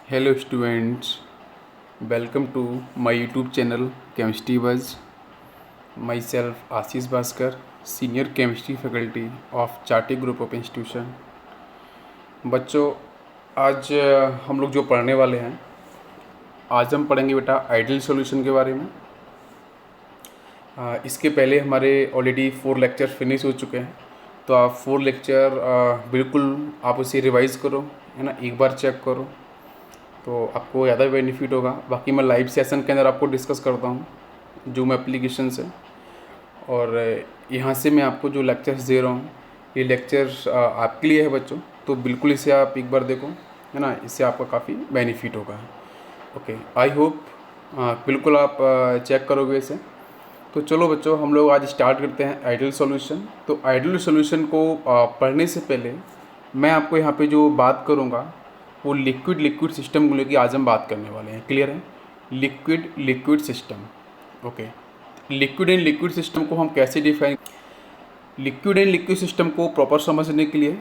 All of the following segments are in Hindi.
Hello students, welcome to my YouTube channel Chemistry Buzz. Myself Ashish Bhaskar, Senior Chemistry Faculty of चाटी ग्रुप ऑफ इंस्टीट्यूशन। बच्चों, आज हम लोग जो पढ़ने वाले हैं, आज हम पढ़ेंगे बेटा आइडियल सॉल्यूशन के बारे में। इसके पहले हमारे ऑलरेडी 4 लेक्चर फिनिश हो चुके हैं, तो आप 4 लेक्चर बिल्कुल आप उसे रिवाइज़ करो, है ना, एक बार चेक करो तो आपको ज़्यादा बेनिफिट होगा। बाकी मैं लाइव सेशन के अंदर आपको डिस्कस करता हूँ जूम एप्लीकेशन से, और यहाँ से मैं आपको जो लेक्चर्स दे रहा हूँ ये लेक्चर्स आपके लिए है बच्चों, तो बिल्कुल इसे आप एक बार देखो, है ना, इससे आपका काफ़ी बेनिफिट होगा। ओके, आई होप बिल्कुल आप चेक करोगे इसे। तो चलो बच्चों, हम लोग आज स्टार्ट करते हैं आइडियल सॉल्यूशन। तो आइडियल सॉल्यूशन को पढ़ने से पहले मैं आपको यहाँ पे जो बात करूँगा वो लिक्विड सिस्टम को लेकर आज हम बात करने वाले हैं। क्लियर है? Liquid system. Okay, liquid and liquid system को हम कैसे define, liquid and liquid system को प्रॉपर समझने के लिए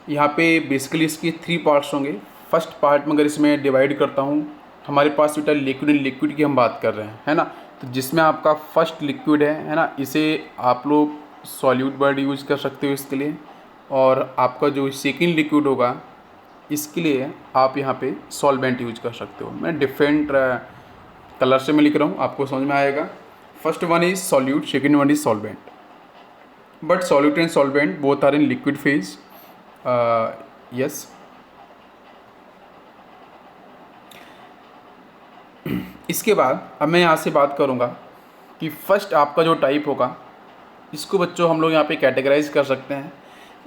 यहाँ पे बेसिकली इसके 3 पार्ट्स होंगे। फर्स्ट पार्ट में अगर इसमें डिवाइड करता हूँ, हमारे पास बेटा लिक्विड एंड लिक्विड की हम बात कर रहे हैं, है ना। तो जिसमें आपका फर्स्ट लिक्विड है ना, इसे आप लोग सॉल्यूट वर्ड यूज कर सकते हो इसके लिए, और आपका जो सेकेंड लिक्विड होगा इसके लिए आप यहाँ पे सॉल्वेंट यूज कर सकते हो। मैं डिफरेंट कलर से मैं लिख रहा हूँ, आपको समझ में आएगा। First one is solute, second one is solvent, but solute and solvent both are in liquid phase. Yes, इसके बाद अब मैं यहाँ से बात करूँगा कि फर्स्ट आपका जो टाइप होगा इसको बच्चों हम लोग यहाँ पे कैटेगराइज कर सकते हैं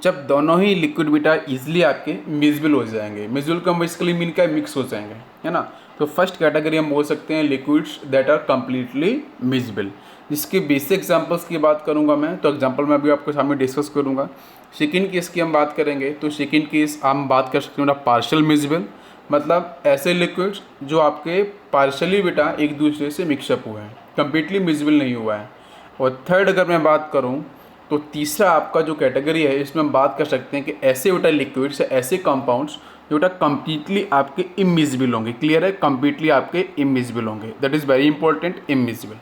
जब दोनों ही लिक्विड बेटा इजीली आपके मिक्सिबल हो जाएंगे। मिक्सिबल का बेसिकली मीन क्या, मिक्स हो जाएंगे, है ना। तो फर्स्ट कैटेगरी हम बोल सकते हैं लिक्विड्स दैट आर कम्प्लीटली मिक्सिबल। जिसके बेसिक एग्जांपल्स की बात करूंगा मैं, तो एग्जांपल मैं अभी आपको सामने डिस्कस करूंगा। सेकेंड केस की हम बात करेंगे तो सेकेंड केस हम बात कर सकते हैं पार्शियल मिक्सिबल, मतलब ऐसे लिक्विड्स जो आपके पार्शियली बेटा एक दूसरे से मिक्सअप हुए हैं, कम्प्लीटली मिक्सिबल नहीं हुआ है। और थर्ड अगर मैं बात करूँ तो तीसरा आपका जो कैटेगरी है इसमें हम बात कर सकते हैं कि ऐसे बेटा लिक्विड्स, ऐसे कंपाउंड्स जो बेटा कम्प्लीटली आपके इमिजिबल होंगे। क्लियर है? कम्प्लीटली आपके इमिजिबल होंगे, that is very important, immiscible.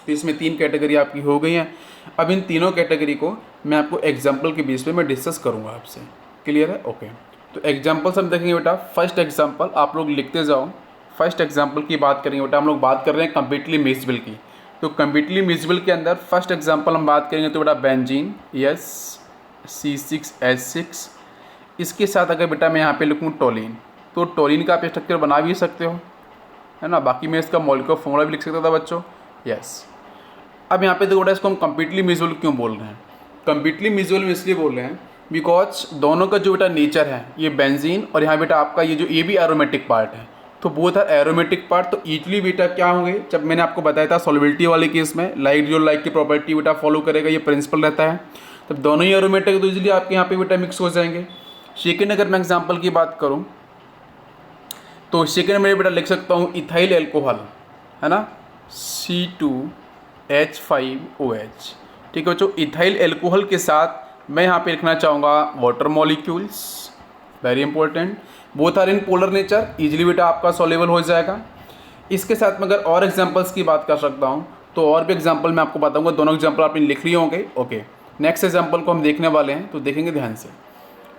तो इसमें 3 कैटेगरी आपकी हो गई हैं। अब इन तीनों कैटेगरी को मैं आपको एग्जाम्पल के बेस पे मैं डिस्कस करूँगा आपसे। क्लियर है? ओके, तो एग्जाम्पल्स हम देखेंगे बेटा। फर्स्ट एग्जाम्पल आप लोग लिखते जाओ। फर्स्ट एग्जाम्पल की बात करेंगे बेटा, हम लोग बात कर रहे हैं कम्प्लीटली मिक्सिबल की। तो कम्प्लीटली मिक्सिबल के अंदर फर्स्ट एग्जांपल हम बात करेंगे तो बेटा बेंजीन, यस, C6H6। इसके साथ अगर बेटा मैं यहाँ पे लिखूँ टोलिन, तो टोलिन का आप स्ट्रक्चर बना भी सकते हो, है ना। बाकी मैं इसका मॉलिक्यूलर फॉर्मूला भी लिख सकता था बच्चों, यस। अब यहाँ पे देखो बेटा, इसको हम कम्प्लीटली मिक्सिबल क्यों बोल रहे हैं? कम्प्लीटली मिक्सिबल में इसलिए बोल रहे हैं बिकॉज दोनों का जो बेटा नेचर है, ये बेंजीन और यहाँ बेटा आपका ये भी एरोमेटिक पार्ट है, तो बोथ आर एरोमेटिक पार्ट। तो इजली बेटा क्या होंगे, जब मैंने आपको बताया था सॉल्युबिलिटी वाले केस में लाइक जो लाइक की प्रॉपर्टी बेटा फॉलो करेगा, ये प्रिंसिपल रहता है। तब दोनों ही एरोमेटिक है तो इजली आपके यहाँ पे बेटा मिक्स हो जाएंगे। सेकेंड अगर मैं एग्जाम्पल की बात करूँ तो सेकेंड में बेटा लिख सकता हूँ इथाइल एल्कोहल, है ना, C2H5OH। ठीक है बच्चों, इथाइल एल्कोहल के साथ मैं यहाँ पे लिखना चाहूँगा water molecules, very important. Both are in polar nature, easily बेटा आपका सॉल्युबल हो जाएगा। इसके साथ में अगर और एग्जांपल्स की बात कर सकता हूँ तो और भी एग्जांपल मैं आपको बताऊंगा, दोनों एग्जांपल आपने लिख लिए होंगे। ओके, नेक्स्ट एग्जांपल को हम देखने वाले हैं, तो देखेंगे ध्यान से।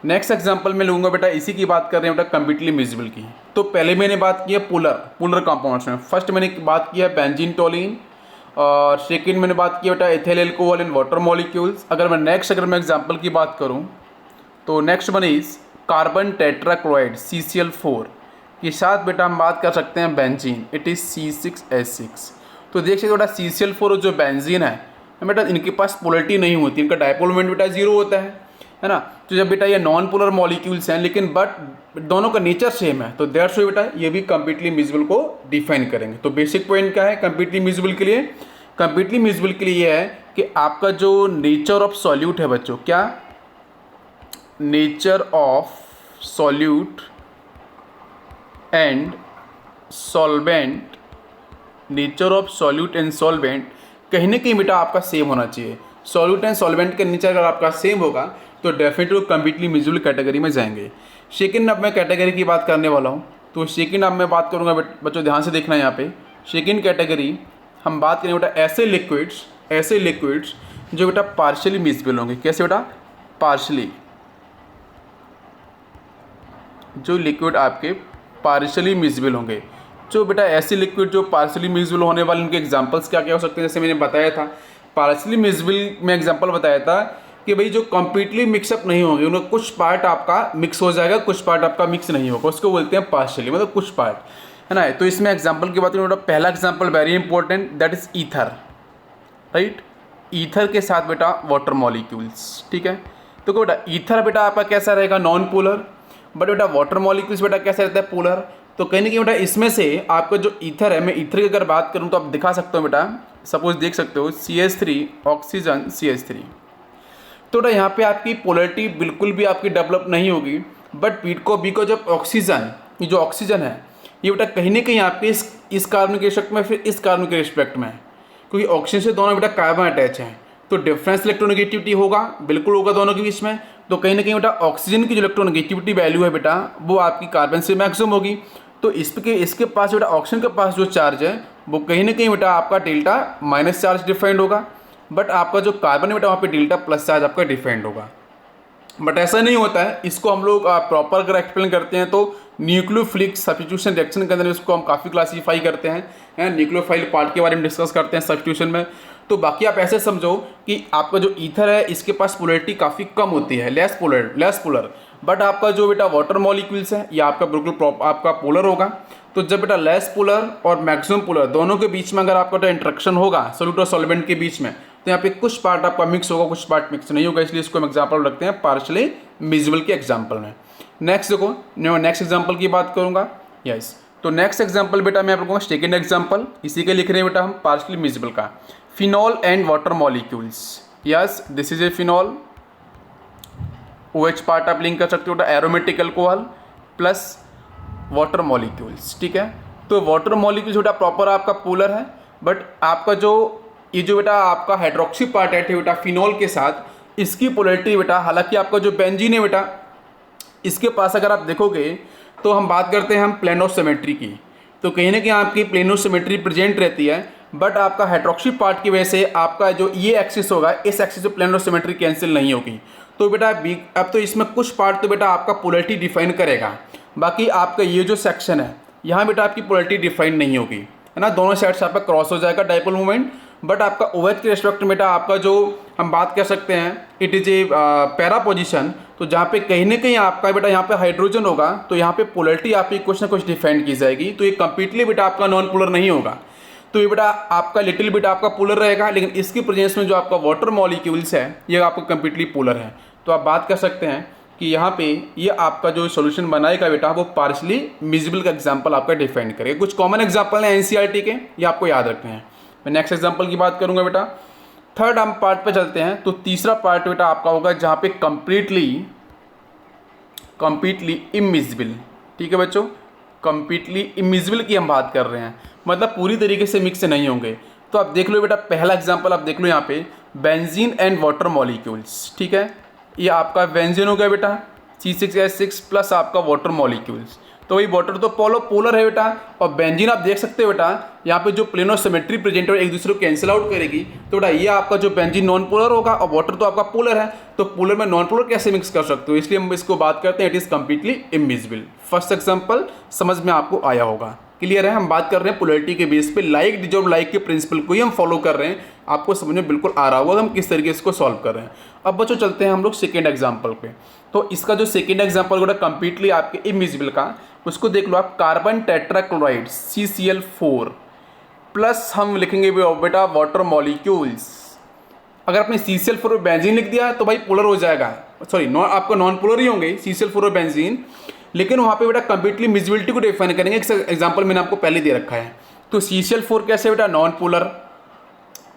नेक्स्ट एग्जांपल में लूँगा बेटा, इसी की बात कर रहे हैं बेटा कम्प्लीटली मिक्सिबल की। तो पहले मैंने बात की है पोलर कंपाउंड्स में। फर्स्ट मैंने बात की है बेंजीन टोलिन, और सेकेंड मैंने बात की बेटा ethyl alcohol in water molecules. अगर मैं एग्जाम्पल की बात करूँ तो next one is carbon tetrachloride CCl4 के साथ बेटा हम बात कर सकते हैं बेंजीन, इट इज़ C6H6। तो देख सकते बेटा CCl4 जो बेंजीन है बेटा, इनके पास पोलरिटी नहीं होती, इनका डायपोल मोमेंट बेटा 0 होता है ना। तो जब बेटा ये नॉन पोलर मॉलिक्यूल्स हैं लेकिन बट दोनों का नेचर सेम है, तो दैट्स व्हाई बेटा ये भी कम्प्लीटली मिक्सिबल को डिफाइन करेंगे। तो बेसिक पॉइंट क्या है कम्प्लीटली मिक्सिबल के लिए? कम्प्लीटली मिक्सिबल के लिए ये है कि आपका जो नेचर ऑफ सॉल्यूट है बच्चों, क्या nature of solute and solvent, nature of solute and solvent कहीं ना कहीं बेटा आपका सेम होना चाहिए। सॉल्यूट एंड सॉल्वेंट का नेचर अगर आपका सेम होगा तो डेफिनेटली कम्प्लीटली मिजिबल कैटेगरी में जाएंगे। सेकेंड अब मैं कैटेगरी की बात करने वाला हूँ। तो सेकेंड अब मैं बात करूँगा, बच्चों ध्यान से देखना यहाँ पे। सेकेंड कैटेगरी हम बात करें बेटा ऐसे लिक्विड्स जो बेटा पार्शियली मिजिबल होंगे। कैसे बेटा? पार्शियली, जो लिक्विड आपके पार्शियली मिजिबल होंगे। जो बेटा ऐसे लिक्विड जो पार्शियली मिजिबल होने वाले, उनके एग्जांपल्स क्या क्या हो सकते हैं? जैसे मैंने बताया था पार्शियली मिजिबल में एग्जांपल बताया था कि भाई जो कंप्लीटली मिक्सअप नहीं होंगे, उनका कुछ पार्ट आपका मिक्स हो जाएगा, कुछ पार्ट आपका मिक्स नहीं होगा, उसको बोलते हैं पार्शियली, मतलब कुछ पार्ट, है ना। तो इसमें एग्जाम्पल की बात करूँ, पहला example very important, that is ether, right. Ether के साथ बेटा वाटर मॉलिक्यूल्स, ठीक है। तो बेटा ईथर बेटा आपका कैसा रहेगा? Non polar. बट बेटा वाटर मॉलिक्यूल्स बेटा कैसा रहता है? पोलर। तो कहीं ना कहीं बेटा इसमें से आपका जो ईथर है, मैं ईथर की अगर बात करूँ तो आप दिखा सकते हो बेटा, सपोज देख सकते हो CH3 ऑक्सीजन CH3। तो बेटा यहाँ पे आपकी पोलरिटी बिल्कुल भी आपकी डेवलप नहीं होगी। बट बी को जब ऑक्सीजन, ये जो ऑक्सीजन है ये बेटा कहीं ना कहीं आपके इस कार्बन के रिस्पेक्ट में, फिर इस कार्बन के रिस्पेक्ट में, क्योंकि ऑक्सीजन से दोनों बेटा कार्बन अटैच हैं, तो डिफरेंस इलेक्ट्रोनेगेटिविटी होगा, बिल्कुल होगा दोनों के बीच में। तो कहीं ना कहीं बेटा ऑक्सीजन की जो इलेक्ट्रोनेगेटिविटी वैल्यू है बेटा वो आपकी कार्बन से मैक्सिमम होगी। तो इसके पास बेटा ऑक्सीजन के पास जो चार्ज है वो कहीं ना कहीं बेटा आपका डेल्टा माइनस चार्ज डिफाइंड होगा। बट आपका जो कार्बन है बेटा वहाँ पे डेल्टा प्लस चार्ज आपका डिफाइंड होगा। बट ऐसा नहीं होता है, इसको हम लोग प्रॉपर अगर एक्सप्लेन करते हैं तो न्यूक्लियोफिलिक सब्स्टिट्यूशन रिएक्शन के अंदर इसको हम काफ़ी क्लासीफाई करते हैं, न्यूक्लियोफाइल पार्ट के बारे में डिस्कस करते हैं सब्स्टिट्यूशन में। तो बाकी आप ऐसे समझो कि आपका जो ईथर है इसके पास पोलरिटी काफ़ी कम होती है, लेस पोलर। बट आपका जो बेटा वाटर मॉलिक्यूल्स है ये आपका बिल्कुल आपका पोलर होगा। तो जब बेटा लेस पोलर और मैक्सिमम पोलर दोनों के बीच में अगर आपका इंटरेक्शन होगा सॉल्यूट और सॉल्वेंट के बीच में, तो यहाँ पे कुछ पार्ट आपका मिक्स होगा, कुछ पार्ट मिक्स नहीं होगा, इसलिए इसको हम एग्जाम्पल रखते हैं पार्शियली मिजिबल के एग्जाम्पल में। नेक्स्ट देखो, नेक्स्ट एग्जाम्पल की बात करूंगा। यस, तो नेक्स्ट एग्जाम्पल बेटा मैं आप लोगों को सेकेंड एग्जाम्पल इसी के लिख रहे हैं बेटा हम, पार्शियली मिजिबल का। Phenol and water molecules. Yes, this is a phenol, OH part आप लिंक कर सकते हो बेटा, aromatic alcohol plus water molecules, ठीक है। तो वाटर मॉलिक्यूल्स बेटा प्रॉपर आपका पोलर है। बट आपका जो ये जो बेटा आपका हाइड्रोक्सी पार्ट है बेटा फिनॉल के साथ, इसकी पोलरिटी बेटा, हालांकि आपका जो बेंजीन है बेटा इसके पास अगर आप देखोगे तो हम बात करते हैं हम प्लेनोसिमेट्री की, तो कहीं ना कहीं आपकी प्लेनोसिमेट्री प्रेजेंट रहती है। बट आपका हाइड्रोक्सी पार्ट की वजह से आपका जो ये एक्सिस होगा, इस एक्सिस से प्लेनोसिमेट्री कैंसिल नहीं होगी। तो बेटा अब तो इसमें कुछ पार्ट तो बेटा आपका पोलरिटी डिफाइन करेगा, बाकी आपका ये जो सेक्शन है यहाँ बेटा आपकी पोलरिटी डिफाइन नहीं होगी, है ना। दोनों साइड से आपका क्रॉस हो जाएगा डाइपोल मोमेंट। बट आपका OH के रेस्पेक्ट में बेटा आपका जो हम बात कर सकते हैं it is A para position, तो जहाँ पे कहीं ना कहीं आपका बेटा यहाँ पे हाइड्रोजन होगा, तो यहाँ पे पोलरिटी आपकी कुछ ना कुछ डिफाइन की जाएगी। तो ये कंप्लीटली बेटा आपका नॉन पोलर नहीं होगा, तो ये बेटा आपका लिटिल बिट आपका पोलर रहेगा। लेकिन इसकी प्रेजेंस में जो आपका वाटर मॉलिक्यूल्स है ये आपका कंप्लीटली पोलर है। तो आप बात कर सकते हैं कि यहाँ पे ये आपका जो सॉल्यूशन बनाएगा बेटा वो पार्शियली मिजिबल का एग्जांपल आपका डिफाइन करेगा। कुछ कॉमन एग्जांपल हैं NCERT के, ये आपको याद रखने हैं। मैं नेक्स्ट एग्जांपल की बात करूँगा बेटा। थर्ड हम पार्ट पे चलते हैं। तो तीसरा पार्ट बेटा आपका होगा जहाँ पे कंप्लीटली इमिजिबल, ठीक है बच्चों, कंप्लीटली इमिजिबल की हम बात कर रहे हैं, मतलब पूरी तरीके से मिक्स नहीं होंगे। तो आप देख लो बेटा, पहला एग्जांपल आप देख लो यहाँ पे, बेंजीन एंड वाटर मॉलिक्यूल्स, ठीक है। ये आपका बेंजीन हो गया बेटा C6H6 प्लस आपका वाटर मॉलिक्यूल्स। तो वही वाटर तो पोलर है बेटा, और बेंजीन आप देख सकते हो बेटा यहाँ पे जो प्लेनोसिमेट्री प्रेजेंट है एक दूसरे को कैंसिल आउट करेगी। तो बेटा ये आपका जो बेंजीन नॉन पोलर होगा और वाटर तो आपका पोलर है, तो पोलर में नॉन पोलर कैसे मिक्स कर सकते हो, इसलिए हम इसको बात करते हैं it is completely immiscible. First example समझ में आपको आया होगा, क्लियर है। हम बात कर रहे हैं पोलरिटी के बेस पे, लाइक डिजॉल्व लाइक के प्रिंसिपल को ही हम फॉलो कर रहे हैं। आपको समझ में बिल्कुल आ रहा होगा हम किस तरीके से इसको सॉल्व कर रहे हैं। अब बच्चों चलते हैं हम लोग सेकेंड एग्जाम्पल पे। तो इसका जो सेकेंड एग्जाम्पल होगा कंप्लीटली आपके इमिजिबल का, उसको देख लो आप, कार्बन टेट्राक्लोराइड CCl4 प्लस हम लिखेंगे बेटा वाटर मॉलिक्यूल्स। अगर आपने CCl4 और बेंजीन लिख दिया तो भाई पोलर हो जाएगा, सॉरी आपका नॉन पोलर ही होंगे CCl4 और बेंजीन, लेकिन वहाँ पे बेटा कंप्लीटली मिजिबिलिटी को डिफाइन करेंगे। एक एग्जांपल मैंने आपको पहले दे रखा है। तो CCl4 कैसे बेटा, नॉन पोलर,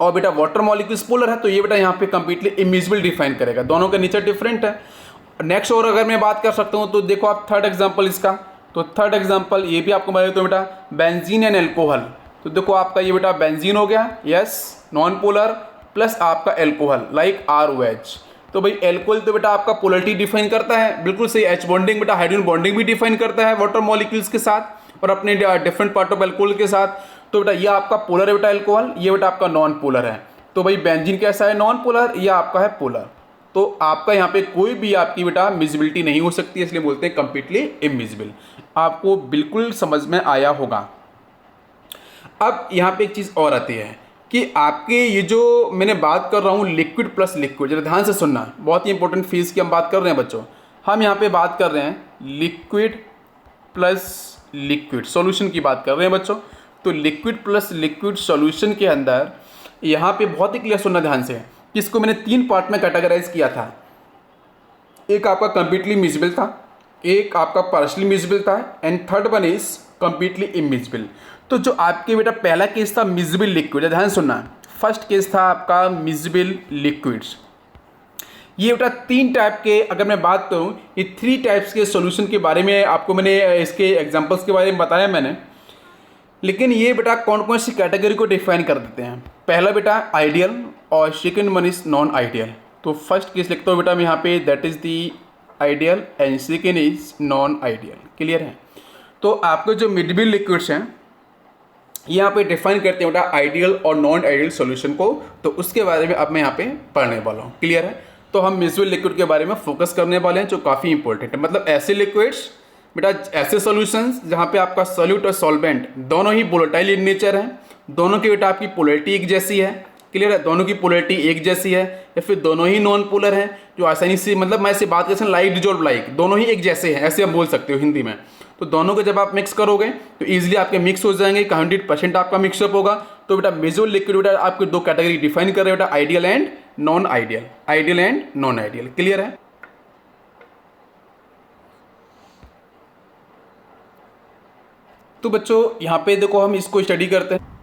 और बेटा वाटर मॉलिक्यूल्स पोलर है, तो ये बेटा यहाँ पे कंप्लीटली इमिजिबल डिफाइन करेगा। दोनों का नेचर डिफरेंट है। नेक्स्ट और अगर मैं बात कर सकता हूँ तो देखो आप थर्ड एग्जाम्पल इसका, तो थर्ड एग्जाम्पल ये भी आपको बता देता हूँ बेटा, बेंजीन एंड एल्कोहल। तो देखो आपका ये बेटा बेंजीन हो गया, यस, नॉन पोलर, प्लस आपका एल्कोहल लाइक ROH। तो भाई एल्कोहल तो बेटा आपका पोलरिटी डिफाइन करता है, बिल्कुल सही। H बॉन्डिंग बेटा हाइड्रोजन बॉन्डिंग भी डिफाइन करता है वाटर मॉलिक्यूल्स के साथ और अपने डिफरेंट पार्ट ऑफ एल्कोहल के साथ। तो बेटा ये आपका पोलर है बेटा एल्कोहल, ये बेटा आपका नॉन पोलर है। तो भाई बेंजीन कैसा है, नॉन पोलर, या आपका है पोलर। तो आपका यहाँ पे कोई भी आपकी बेटा मिसिबिलिटी नहीं हो सकती है, इसलिए बोलते हैं कंप्लीटली इमिसिबल। आपको बिल्कुल समझ में आया होगा। अब यहाँ पे एक चीज़ और आती है कि आपके ये जो मैंने बात कर रहा हूँ लिक्विड प्लस लिक्विड, जरा ध्यान से सुनना, बहुत ही इंपॉर्टेंट फेज की हम बात कर रहे हैं बच्चों। हम यहाँ पे बात कर रहे हैं लिक्विड प्लस लिक्विड सॉल्यूशन की बात कर रहे हैं बच्चों। तो लिक्विड प्लस लिक्विड सॉल्यूशन के अंदर यहाँ पे बहुत ही क्लियर सुनना ध्यान से कि इसको मैंने 3 पार्ट में कैटेगराइज किया था। एक आपका कंप्लीटली मिसिबल था, एक आपका पार्शली मिसिबल था, and third one is completely immiscible. तो जो आपके बेटा पहला केस था मिसिबल लिक्विड, ध्यान सुनना, फर्स्ट केस था आपका मिसिबल लिक्विड्स। ये बेटा 3 टाइप के, अगर मैं बात करूँ ये 3 टाइप्स के सॉल्यूशन के बारे में आपको मैंने इसके एग्जांपल्स के बारे में बताया मैंने। लेकिन ये बेटा कौन कौन सी कैटेगरी को डिफाइन कर देते हैं। पहला बेटा आइडियल और second one is non ideal. तो फर्स्ट केस लिखता हूँ बेटा मैं यहाँ पे, that is the ideal and second is non ideal. Clear है। तो आपके जो मिसिबल लिक्विड्स हैं यहाँ पे डिफाइन करते हैं बेटा आइडियल और नॉन आइडियल सॉल्यूशन को। तो उसके बारे में अब मैं यहाँ पे पढ़ने वाला हूँ। क्लियर है। तो हम मिसिबल लिक्विड के बारे में फोकस करने वाले हैं जो काफ़ी इंपॉर्टेंट है। मतलब ऐसे लिक्विड्स बेटा, ऐसे सॉल्यूशंस जहाँ पे आपका सॉल्यूट और सॉल्वेंट दोनों ही वोलेटाइल इन नेचर हैं, दोनों की बेटा आपकी पोलरिटी एक जैसी है। क्लियर है। दोनों की पोलरिटी एक जैसी है, या फिर दोनों ही नॉन पोलर हैं जो आसानी से, मतलब मैं ऐसे बात करते हैं लाइक डिजोल्व लाइक, दोनों ही एक जैसे हैं, ऐसे आप बोल सकते हो हिंदी में। तो दोनों को जब आप मिक्स करोगे तो ईजिली आपके मिक्स हो जाएंगे, 100% आपका मिक्सअप होगा। तो बेटा मिसिबल लिक्विड बेटा आपके 2 कैटेगरी डिफाइन कर रहे हैं बेटा, ideal and non ideal, ideal and non ideal. Clear है। तो बच्चों यहाँ पे देखो हम इसको स्टडी करते हैं।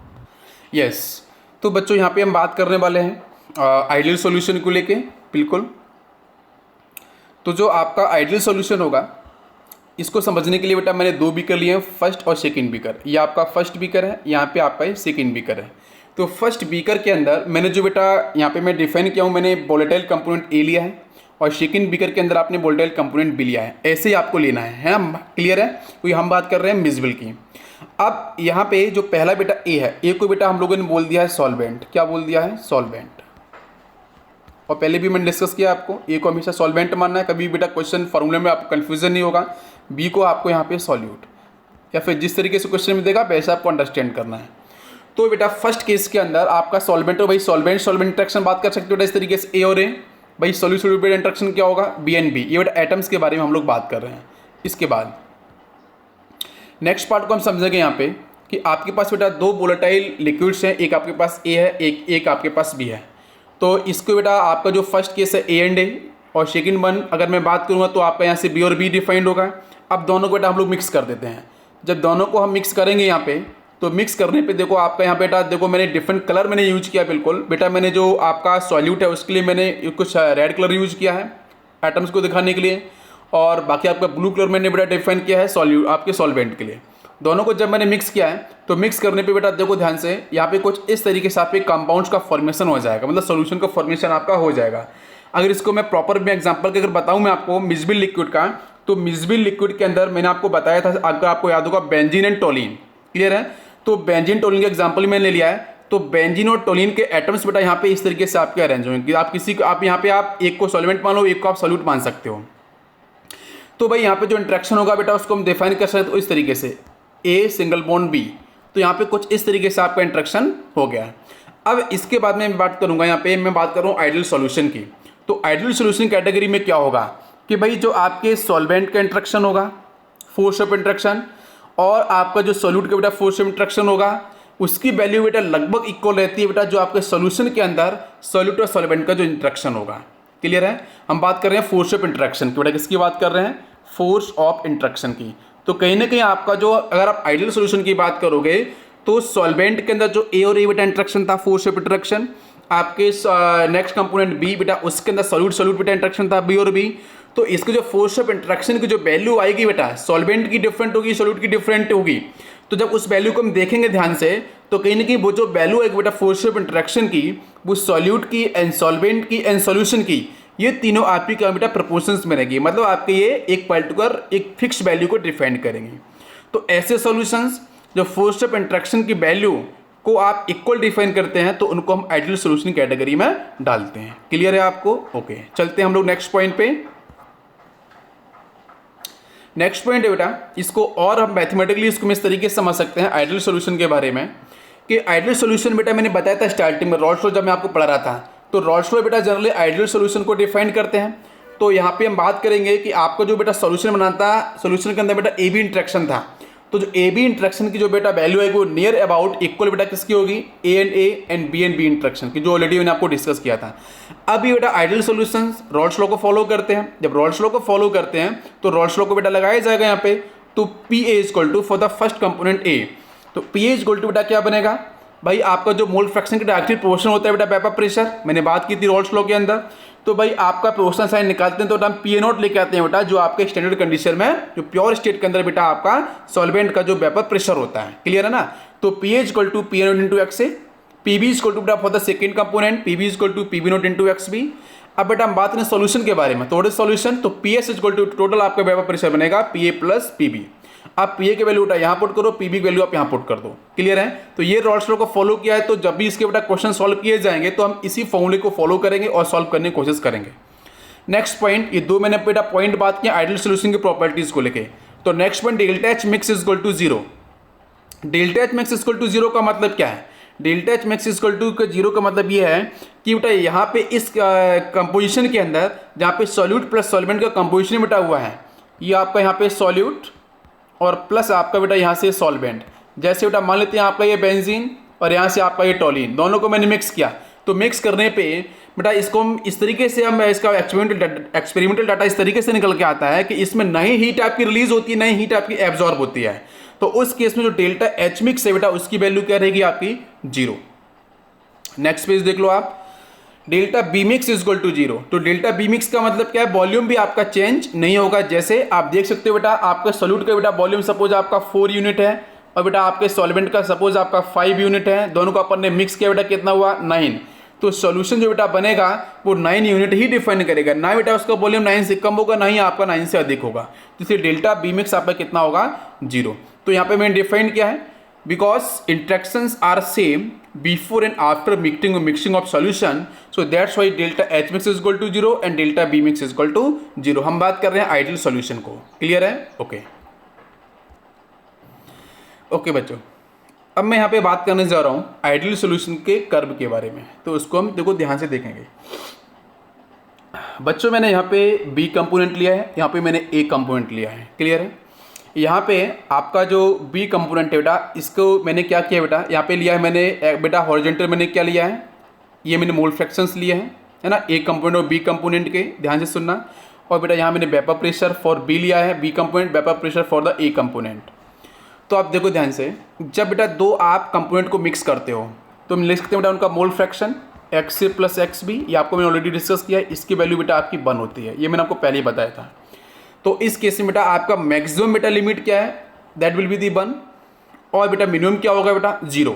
यस तो बच्चों यहाँ पे हम बात करने वाले हैं आइडियल सॉल्यूशन को लेके। बिल्कुल। तो जो आपका आइडियल सॉल्यूशन होगा इसको समझने के लिए बेटा मैंने 2 बीकर लिए हैं, फर्स्ट और सेकंड बीकर। ये आपका फर्स्ट बीकर है, यहाँ पे आपका सेकंड बीकर है। तो फर्स्ट बीकर के अंदर मैंने जो बेटा यहाँ पे मैं डिफाइन किया हूँ, मैंने वोलेटाइल कंपोनेंट ए लिया है और सेकंड बीकर के अंदर आपने वोलेटाइल कंपोनेंट बी लिया है। ऐसे ही आपको लेना है हम। क्लियर है। तो हम बात कर रहे हैं मिसिबल की। अब यहाँ पे जो पहला बेटा ए है, ए को बेटा हम लोगों ने बोल दिया है सॉल्वेंट। क्या बोल दिया है? सॉल्वेंट। और पहले भी मैंने डिस्कस किया आपको ए को हमेशा सॉल्वेंट मानना है, कभी बेटा क्वेश्चन फॉर्मूले में आपको कन्फ्यूजन नहीं होगा। बी को आपको यहाँ पे सॉल्यूट, या फिर जिस तरीके से क्वेश्चन में देगा वैसा आपको अंडरस्टैंड करना है। तो बेटा फर्स्ट केस के अंदर आपका सॉल्वेंट हो, भाई सॉल्वेंट सॉल्वेंट इंटरेक्शन बात कर सकते हो बेटा इस तरीके से, ए और ए। भाई सॉल्यूट सॉल्यूट इंटरेक्शन क्या होगा? B and B. ये बेटा एटम्स के बारे में हम लोग बात कर रहे हैं। इसके बाद नेक्स्ट पार्ट को हम समझेंगे यहाँ पे कि आपके पास बेटा 2 वोलेटाइल लिक्विड्स हैं, एक आपके पास ए है, एक आपके पास बी है। तो इसको बेटा आपका जो फर्स्ट केस है ए एंड ए, और सेकंड वन अगर मैं बात करूँगा तो आपका यहाँ से बी और बी डिफाइंड होगा। अब दोनों को बेटा हम लोग मिक्स कर देते हैं। जब दोनों को हम मिक्स करेंगे यहाँ पे, तो मिक्स करने पे देखो आपका यहाँ बेटा देखो मैंने डिफरेंट कलर मैंने यूज किया। बिल्कुल बेटा मैंने जो आपका सॉल्यूट है उसके लिए मैंने कुछ रेड कलर यूज किया है एटम्स को दिखाने के लिए, और बाकी आपका ब्लू कलर मैंने बेटा डिफाइन किया है सॉल्यूट आपके सॉल्वेंट के लिए। दोनों को जब मैंने मिक्स किया है तो मिक्स करने पे बेटा देखो ध्यान से यहाँ पे कुछ इस तरीके से आपके कंपाउंड्स का फॉर्मेशन हो जाएगा, मतलब सॉल्यूशन का फॉर्मेशन आपका हो जाएगा। अगर इसको मैं प्रॉपर में एग्जांपल के अगर बताऊँ मैं आपको मिसिबल लिक्विड का, तो मिसिबल लिक्विड के अंदर मैंने आपको बताया था, अगर आपको याद होगा बेंजीन एंड टोलिन। क्लियर है। तो बेंजीन टोलिन का एग्जाम्पल मैंने लिया है। तो बेंजीन और टोलिन के एटम्स बेटा यहाँ पे इस तरीके से आपके अरेंज होंगे। आप किसी को आप यहाँ पे आप एक को सॉल्वेंट मान लो, एक को आप सॉल्यूट मान सकते हो। तो भाई यहाँ पे जो इंट्रैक्शन होगा बेटा उसको हम डिफाइन कर सकते हो इस तरीके से, ए सिंगल बॉन्ड बी। तो यहाँ पे कुछ इस तरीके से आपका इंट्रैक्शन हो गया। अब इसके बाद में बात करूँगा, यहाँ पे मैं बात कर रहा हूँ आइडियल सॉल्यूशन की। तो आइडियल सॉल्यूशन कैटेगरी में क्या होगा कि भाई जो आपके सॉल्वेंट का इंट्रैक्शन होगा, फोर्स ऑफ इंट्रैक्शन, और आपका जो सॉल्यूट का बेटा फोर्स ऑफ इंट्रैक्शन होगा, उसकी वैल्यू बेटा लगभग इक्वल रहती है बेटा जो आपके सॉल्यूशन के अंदर सॉल्यूट और सॉल्वेंट का जो इंट्रैक्शन होगा। क्लियर है। हम बात कर रहे हैं फोर्स ऑफ इंट्रैक्शन की। बेटा किसकी बात कर रहे हैं? फोर्स ऑफ इंट्रैक्शन की। तो कहीं ना कहीं आपका जो, अगर आप आइडियल सॉल्यूशन की बात करोगे तो सॉल्वेंट के अंदर जो ए और ए बेटा इंट्रैक्शन था फोर्स ऑफ इंट्रैक्शन, आपके नेक्स्ट कंपोनेंट बी बेटा उसके अंदर सॉल्यूट सॉल्यूट बेटा इंट्रैक्शन था बी और बी। तो इसके जो फोर्स ऑफ इंट्रैक्शन की जो वैल्यू आएगी बेटा सॉल्वेंट की डिफरेंट होगी, सॉल्यूट की डिफरेंट होगी। तो जब उस वैल्यू को हम देखेंगे ध्यान से, तो कहीं ना कहीं वो जो वैल्यू आएगी बेटा फोर्स ऑफ इंट्रैक्शन की, वो सॉल्यूट की एंड सॉल्वेंट की एंड सॉल्यूशन की, ये तीनों आपकी क्या बेटा प्रोपोर्शंस में रहेगी, मतलब आपके ये एक पर्टिकुलर एक फिक्स वैल्यू को डिफाइन करेंगे। तो ऐसे सॉल्यूशंस जो फोर्स ऑफ इंट्रैक्शन की वैल्यू को आप इक्वल डिफाइन करते हैं तो उनको हम आइडियल सॉल्यूशन कैटेगरी में डालते हैं। क्लियर है आपको? ओके, चलते हैं हम लोग नेक्स्ट पॉइंट पे। नेक्स्ट पॉइंट है बेटा, इसको और हम मैथमेटिकली इसको इस तरीके से समझ सकते हैं आइडियल सॉल्यूशन के बारे में कि आइडियल सॉल्यूशन बेटा मैंने बताया था स्टार्टिंग में रॉल्स लॉ जब मैं आपको पढ़ा रहा था, तो रॉल्स लॉ बेटा जनरली आइडियल सॉल्यूशन को डिफाइन करते हैं। तो यहाँ पे हम बात करेंगे कि आपको जो बेटा सॉल्यूशन बनाता, सॉल्यूशन के अंदर बेटा ए बी इंट्रैक्शन था, तो जो ए बी इंट्रैक्शन की जो बेटा वैल्यू है वो नियर अबाउट इक्वल बेटा किसकी होगी, ए एंड बी इंट्रैक्शन की, जो ऑलरेडी मैंने आपको डिस्कस किया था। अब ये बेटा आइडियल सॉल्यूशंस रॉल्स लॉ को फॉलो करते हैं। जब रॉल्स लॉ को फॉलो करते हैं तो रॉल्स लॉ को बेटा लगाया जाएगा यहाँ पे, तो P A equal to for the first component A, तो पी ए इक्वल टू बेटा क्या बनेगा भाई, आपका जो मोल फ्रैक्शन का डायरेक्ट प्रोपोर्शन होता है बेटा वेपर प्रेशर, मैंने बात की थी रॉल्स लॉ के अंदर। तो भाई आपका प्रोपोर्शनल साइन निकालते हैं तो हम पी ए नॉट लेके आते हैं बेटा, जो आपके स्टैंडर्ड कंडीशन में जो प्योर स्टेट के अंदर बेटा आपका सॉल्वेंट का जो वेपर प्रेशर होता है। क्लियर है ना? तो P A equal to P A not into X A, P B equal to बेटा for the second component P B equal to P B not into X B. अब बेटा हम बात करें सॉल्यूशन के बारे में, तो सॉल्यूशन तो P S equal to total आपका वेपर प्रेशर बनेगा P A plus P B. आप पी ए के वैल्यू बेटा यहाँ पुट करो, पी बी की वैल्यू आप यहाँ पुट कर दो। क्लियर है? तो ये रॉल्स लॉ को फॉलो किया है, तो जब भी इसके बेटा क्वेश्चन सॉल्व किए जाएंगे तो हम इसी फॉर्मूले को फॉलो करेंगे और सॉल्व करने की कोशिश करेंगे। नेक्स्ट पॉइंट, ये दो मैंने बेटा पॉइंट बात किया आइडियल सॉल्यूशन की प्रॉपर्टीज को लेके। तो next point delta H mix equal to zero. Delta H mix equal to zero का मतलब क्या है? Delta H mix equal to zero का मतलब ये है कि बेटा यहाँ पे इस कंपोजिशन के अंदर जहाँ पे सॉल्यूट प्लस सॉल्वेंट का कंपोजिशन बेटा हुआ है, ये आपका यहाँ पे सॉल्यूट और प्लस आपका बेटा यहाँ से सॉल्वेंट। जैसे बेटा मान लेते हैं आपका ये बेंजीन और यहाँ से आपका ये टोलिन, दोनों को मैंने मिक्स किया, तो मिक्स करने पे बेटा इसको हम इस तरीके से हम इसका एक्सपेरिमेंटल डाटा इस तरीके से निकल के आता है कि इसमें नई हीट आपकी रिलीज होती है, नई हीट आपकी एब्जॉर्ब होती है। तो उस केस में जो डेल्टा एच मिक्स है बेटा उसकी वैल्यू क्या रहेगी आपकी, जीरो। नेक्स्ट पेज देख लो आप, delta B mix equal to zero. तो डेल्टा बी मिक्स का मतलब क्या है, वॉल्यूम भी आपका चेंज नहीं होगा। जैसे आप देख सकते हो बेटा आपका सोल्यूट का बेटा वॉल्यूम सपोज आपका 4 यूनिट है और बेटा आपके सॉल्वेंट का सपोज आपका 5 यूनिट है, दोनों को अपन ने मिक्स किया बेटा कितना हुआ 9। तो सॉल्यूशन जो बेटा बनेगा वो 9 यूनिट ही डिफाइन करेगा, ना बेटा उसका वॉल्यूम 9 से कम होगा ना ही आपका 9 से अधिक होगा। तो इसलिए डेल्टा बी मिक्स आपका कितना होगा, जीरो। तो यहाँ पे मैंने डिफाइन किया है because interactions are same before and after mixing of solution, so that's why delta H mix is equal to 0 and delta B mix is equal to 0। हम बात कर रहे हैं आइडियल सॉल्यूशन को। क्लियर है? ओके ओके बच्चों, अब मैं यहाँ पे बात करने जा रहा हूँ आइडियल सॉल्यूशन के कर्व के बारे में, तो उसको हम देखो ध्यान से देखेंगे। बच्चों मैंने यहाँ पे B कंपोनेंट लिया है, यहाँ पे मैंने A कंपोनेंट लिया है। क्लियर है? यहाँ पे आपका जो बी कंपोनेंट है बेटा, इसको मैंने क्या किया बेटा, यहाँ पे लिया है मैंने बेटा हॉरिजॉन्टल मैंने क्या लिया है, ये मैंने मोल फ्रैक्शंस लिए हैं, है ना, ए कंपोनेंट और बी कंपोनेंट के, ध्यान से सुनना। और बेटा यहाँ मैंने वेपर प्रेशर फॉर बी लिया है, B component, vapour pressure for the A component. तो आप देखो ध्यान से, जब बेटा दो आप कंपोनेंट को मिक्स करते हो तो हम लिख सकते हैं बेटा उनका मोल फ्रैक्शन एक्स ए प्लस एक्स बी, ये आपको मैंने ऑलरेडी डिस्कस किया है। इसकी वैल्यू बेटा आपकी 1 होती है, ये मैंने आपको पहले ही बताया था। तो इस केस में बेटा आपका मैक्सिमम बेटा लिमिट क्या है, दैट विल बी दी 1, और बेटा मिनिमम क्या होगा बेटा 0।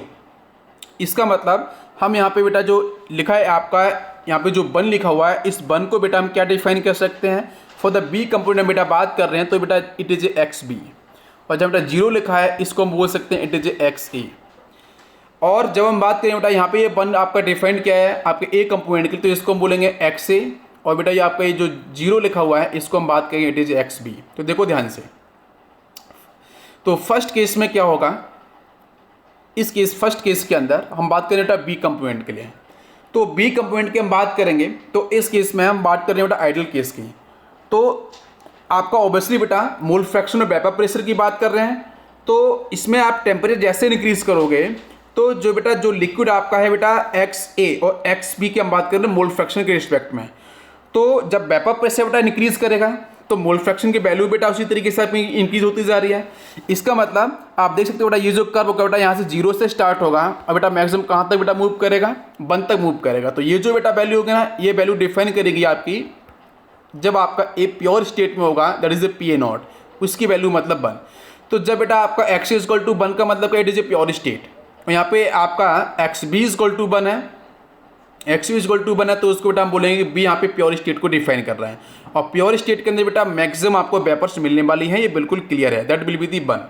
इसका मतलब हम यहाँ पे बेटा जो लिखा है आपका, यहाँ पे जो 1 लिखा हुआ है, इस 1 को बेटा हम क्या डिफाइन कर सकते हैं, फॉर द बी कंपोनेंट बेटा बात कर रहे हैं तो बेटा इट इज एक्स बी, और जब बेटा 0 लिखा है इसको हम बोल सकते हैं इट इज एक्स ए। और जब हम बात करें बेटा यहाँ पे ये 1 आपका डिफाइन क्या है आपके ए कंपोनेंट के लिए, तो इसको हम बोलेंगे एक्स ए, और बेटा ये आपका ये जो 0 लिखा हुआ है इसको हम बात करेंगे इट इज एक्स बी। तो देखो ध्यान से, तो फर्स्ट केस में क्या होगा, इस केस फर्स्ट केस के अंदर हम बात करें बेटा बी कंपोनेंट के लिए, तो बी कंपोनेंट की हम बात करेंगे तो इस केस में हम बात कर रहे हैं बेटा आइडियल केस की। तो आपका ऑब्वियसली बेटा मोल फ्रैक्शन और वेपर प्रेशर की बात कर रहे हैं, तो इसमें आप टेम्परेचर जैसे इंक्रीज करोगे तो जो बेटा जो लिक्विड आपका है बेटा एक्स ए और एक्स बी की हम बात कर रहे हैं मोल फ्रैक्शन के रिस्पेक्ट में, तो जब वेपर प्रेशर बेटा इंक्रीज करेगा तो मोल फ्रैक्शन की वैल्यू बेटा उसी तरीके से इंक्रीज होती जा रही है। इसका मतलब आप देख सकते हो बेटा ये जो कर्व होगा बेटा यहाँ से 0 से स्टार्ट होगा और बेटा मैक्सिमम कहाँ तक बेटा मूव करेगा, 1 तक मूव करेगा। तो ये जो बेटा वैल्यू होगी ना, ये वैल्यू डिफाइन करेगी आपकी जब आपका ए प्योर स्टेट में होगा, that is a P A not, उसकी वैल्यू मतलब 1। तो जब बेटा आपका एक्स इज इक्वल टू 1 का मतलब it is a pure state, और यहाँ पे आपका X B is equal to 1 है, एक्स इज इक्वल टू बना तो उसको बेटा हम बोलेंगे बी यहाँ पे प्योर स्टेट को डिफाइन कर रहा है, और प्योर स्टेट के अंदर बेटा मैक्सिमम आपको वेपर्स मिलने वाली हैं, ये बिल्कुल क्लियर है, that will be the one.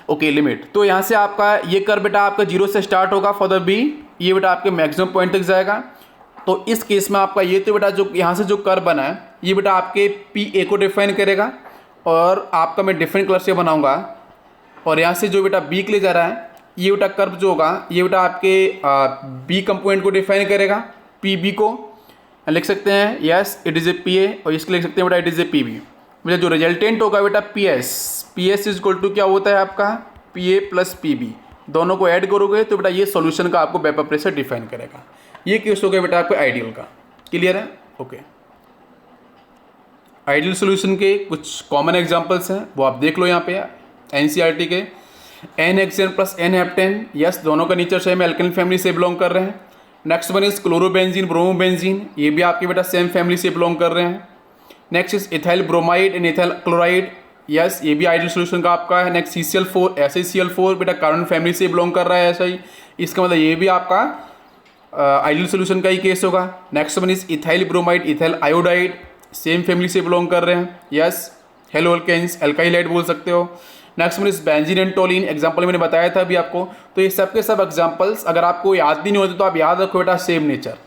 Okay limit, तो यहाँ से आपका ये कर बेटा आपका 0 से स्टार्ट होगा फॉर द बी, ये बेटा आपके मैक्सिमम पॉइंट तक जाएगा। तो इस केस में आपका ये तो बेटा जो यहाँ से जो कर बना है ये बेटा आपके पी ए को डिफाइन करेगा, और आपका मैं डिफरेंट कलर से बनाऊँगा, और यहाँ से जो बेटा बी के लिए जा रहा है ये बेटा कर्व जो होगा ये बेटा आपके बी कंपोनेंट को डिफाइन करेगा, पी बी को लिख सकते हैं yes it is a P A, और इसके लिख सकते हैं बेटा it is a P B. बेटा जो रिजल्टेंट होगा बेटा P S is equal to क्या होता है आपका P A plus P B, दोनों को ऐड करोगे तो बेटा ये सॉल्यूशन का आपको वेपर प्रेशर डिफाइन करेगा। ये केस हो गया बेटा आपको आइडियल का, क्लियर है। ओके आइडियल सॉल्यूशन के कुछ कॉमन एग्जांपल्स हैं वो आप देख लो यहाँ पे एनसीईआरटी के, n hexane plus n heptane, yes दोनों का नेचर सेम एल्केन फैमिली से बिलोंग कर रहे हैं। Next one is chlorobenzene bromobenzene, ये भी आपके बेटा सेम फैमिली से बिलोंग कर रहे हैं। Next is ethyl bromide and ethyl chloride, yes ये भी आइडियल सॉल्यूशन का आपका है। नेक्स्ट CCl4 SaCl4 बेटा कार्बन फैमिली से बिलोंग कर रहा है, ऐसा ही इसका मतलब ये भी आपका आइडियल सॉल्यूशन का ही केस होगा। Next one is ethyl bromide ethyl iodide, same family से बिलोंग कर रहे हैं, yes halo alkanes alkyl halide बोल सकते हो। Next one is benzene and toluene, example मैंने बताया था अभी आपको। तो ये सब के सब एग्जाम्पल्स अगर आपको याद भी नहीं होते तो आप याद रखो बेटा सेम नेचर,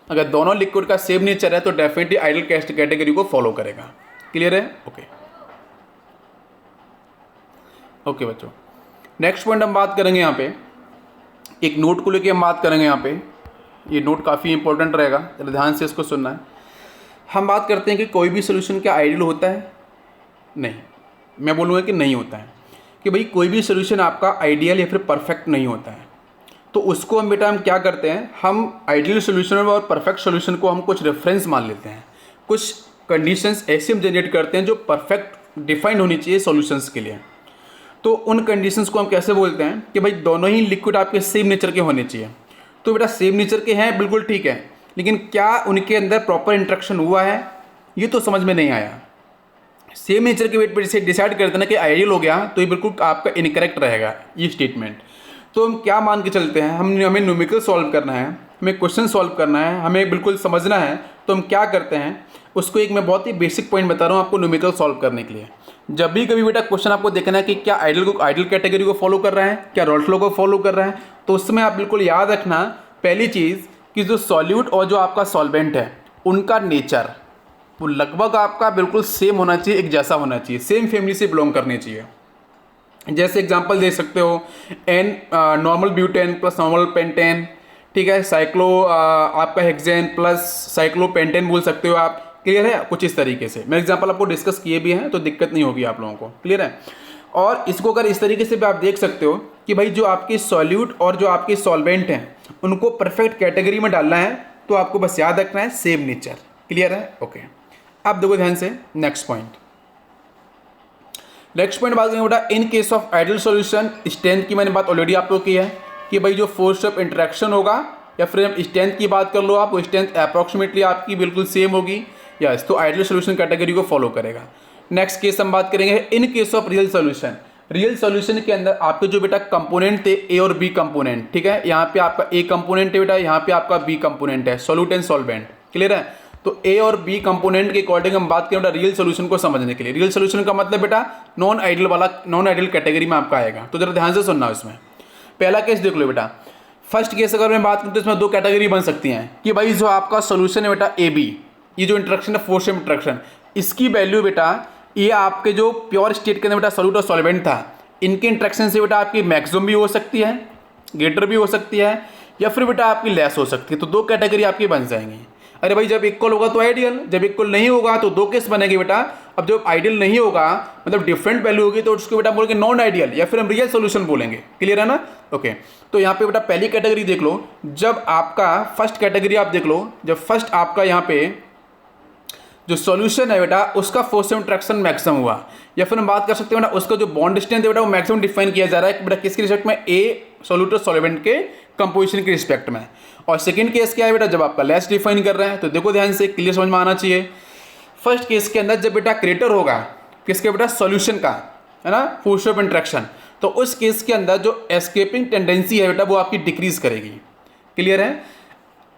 अगर दोनों लिक्विड का सेम नेचर है तो डेफिनेटली आइडियल कैटेगरी को फॉलो करेगा, क्लियर है। ओके ओके बच्चों नेक्स्ट पॉइंट हम बात करेंगे यहाँ पे, एक नोट को लेके हम बात करेंगे यहाँ पे, ये नोट काफ़ी इंपॉर्टेंट रहेगा, चलो ध्यान से इसको सुनना है। हम बात करते हैं कि कोई भी सोल्यूशन क्या आइडियल होता है, नहीं, मैं बोलूँगा कि नहीं होता है, कि भाई कोई भी सोल्यूशन आपका आइडियल या फिर परफेक्ट नहीं होता है। तो उसको हम बेटा हम क्या करते हैं, हम आइडियल सोल्यूशन और परफेक्ट सोल्यूशन को हम कुछ रेफरेंस मान लेते हैं, कुछ कंडीशंस ऐसे हम जनरेट करते हैं जो परफेक्ट डिफाइंड होनी चाहिए सॉल्यूशंस के लिए। तो उन कंडीशंस को हम कैसे बोलते हैं कि भाई दोनों ही लिक्विड आपके सेम नेचर के होने चाहिए। तो बेटा सेम नेचर के हैं बिल्कुल ठीक है, लेकिन क्या उनके अंदर प्रॉपर इंट्रैक्शन हुआ है ये तो समझ में नहीं आया। सेम नेचर के वेट पर जैसे डिसाइड करते ना कि आइडियल हो गया तो ये बिल्कुल आपका इनकरेक्ट रहेगा ये स्टेटमेंट। तो हम क्या मान के चलते हैं, हमें न्यूमेरिकल सॉल्व करना है, हमें क्वेश्चन सॉल्व करना है, हमें बिल्कुल समझना है, तो हम क्या करते हैं उसको एक मैं बहुत ही बेसिक पॉइंट बता रहा हूँ आपको न्यूमेरिकल सॉल्व करने के लिए। जब भी कभी बेटा क्वेश्चन आपको देखना है कि क्या आइडियल कैटेगरी को फॉलो कर रहा है, क्या रॉल्ट लॉ को फॉलो कर रहा है, तो उसमें आप बिल्कुल याद रखना पहली चीज़ कि जो सॉल्यूट और जो आपका सॉल्वेंट है उनका नेचर वो लगभग आपका बिल्कुल सेम होना चाहिए, एक जैसा होना चाहिए, सेम फैमिली से बिलोंग करनी चाहिए। जैसे एग्जांपल दे सकते हो n normal butane plus normal pentane, ठीक है, साइक्लो आपका हेक्सेन प्लस साइक्लोपेंटेन बोल सकते हो आप, क्लियर है। कुछ इस तरीके से मैं एग्जांपल आपको डिस्कस किए भी हैं तो दिक्कत नहीं होगी आप लोगों को, क्लियर है। और इसको अगर इस तरीके से भी आप देख सकते हो कि भाई जो आपके सॉल्यूट और जो आपके सॉल्वेंट हैं उनको परफेक्ट कैटेगरी में डालना है तो आपको बस याद रखना है सेम नेचर, क्लियर है। ओके अब देखो ध्यान से नेक्स्ट पॉइंट बात करेंगे बेटा इन case of ideal solution strength की मैंने बात ऑलरेडी आप लोग की है कि भाई जो फोर्स ऑफ इंटरेक्शन होगा या फिर हम स्ट्रेंथ की बात कर लो आप, वो स्ट्रेंथ अप्रॉक्सीमेटली आपकी बिल्कुल सेम होगी, यस तो आइडियल सॉल्यूशन कैटेगरी को फॉलो करेगा। नेक्स्ट केस हम बात करेंगे इन case of real solution. Real solution के अंदर आपके जो बेटा कंपोनेंट थे ए और बी कंपोनेंट, ठीक है, यहाँ पे आपका ए कंपोनेंट है बेटा, यहाँ पे आपका बी कंपोनेंट है, सॉल्यूट एंड सॉल्वेंट, क्लियर है। तो ए और बी कंपोनेंट के अकॉर्डिंग हम बात करें बेटा रियल सॉल्यूशन को समझने के लिए। रियल सॉल्यूशन का मतलब बेटा नॉन आइडियल कैटेगरी में आपका आएगा, तो जरा ध्यान से सुनना उसमें। पहला केस देख लो बेटा, फर्स्ट केस अगर मैं बात करूँ तो इसमें दो कैटेगरी बन सकती हैं कि भाई जो आपका सॉल्यूशन है बेटा ए बी, ये जो इंट्रैक्शन है फोर्स ऑफ इंट्रैक्शन, इसकी वैल्यू बेटा ये आपके जो प्योर स्टेट के अंदर बेटा सॉल्यूट और सॉल्वेंट था इनके इंट्रैक्शन से बेटा आपकी मैक्सिमम भी हो सकती है, ग्रेटर भी हो सकती है, या फिर बेटा आपकी लेस हो सकती है। तो दो कैटेगरी आपकी बन जाएंगी। अरे भाई जब इक्वल होगा तो आइडियल, जब इक्वल नहीं होगा तो दो केस बनेंगे बेटा। अब जब आइडियल नहीं होगा मतलब डिफरेंट वैल्यू होगी तो उसको बेटा बोलेंगे नॉन आइडियल या फिर हम रियल सॉल्यूशन बोलेंगे, क्लियर है ना। ओके तो यहाँ पे बेटा पहली कैटेगरी देख लो, जब आपका फर्स्ट कैटेगरी आप देख लो, जब फर्स्ट आपका यहाँ पे जो सॉल्यूशन है बेटा उसका फोर्स ऑफ इंट्रैक्शन मैक्सिमम हुआ, या फिर हम बात कर सकते हैं बेटा उसका जो बॉन्ड डिस्टेंस है बेटा वो मैक्सिमम डिफाइन किया जा रहा है बेटा किसके रिस्पेक्ट में, ए सॉल्यूट और सॉल्वेंट के कंपोजिशन के रिस्पेक्ट में। और सेकंड केस क्या है बेटा, जब आपका लेस डिफाइन कर रहे हैं, तो देखो ध्यान से क्लियर समझ में आना चाहिए। फर्स्ट केस के अंदर जब बेटा क्रेटर होगा किसके बेटा सॉल्यूशन का, है ना, फोर्स ऑफ इंट्रैक्शन, तो उस केस के अंदर जो एस्केपिंग टेंडेंसी है बेटा वो आपकी डिक्रीज करेगी, क्लियर है।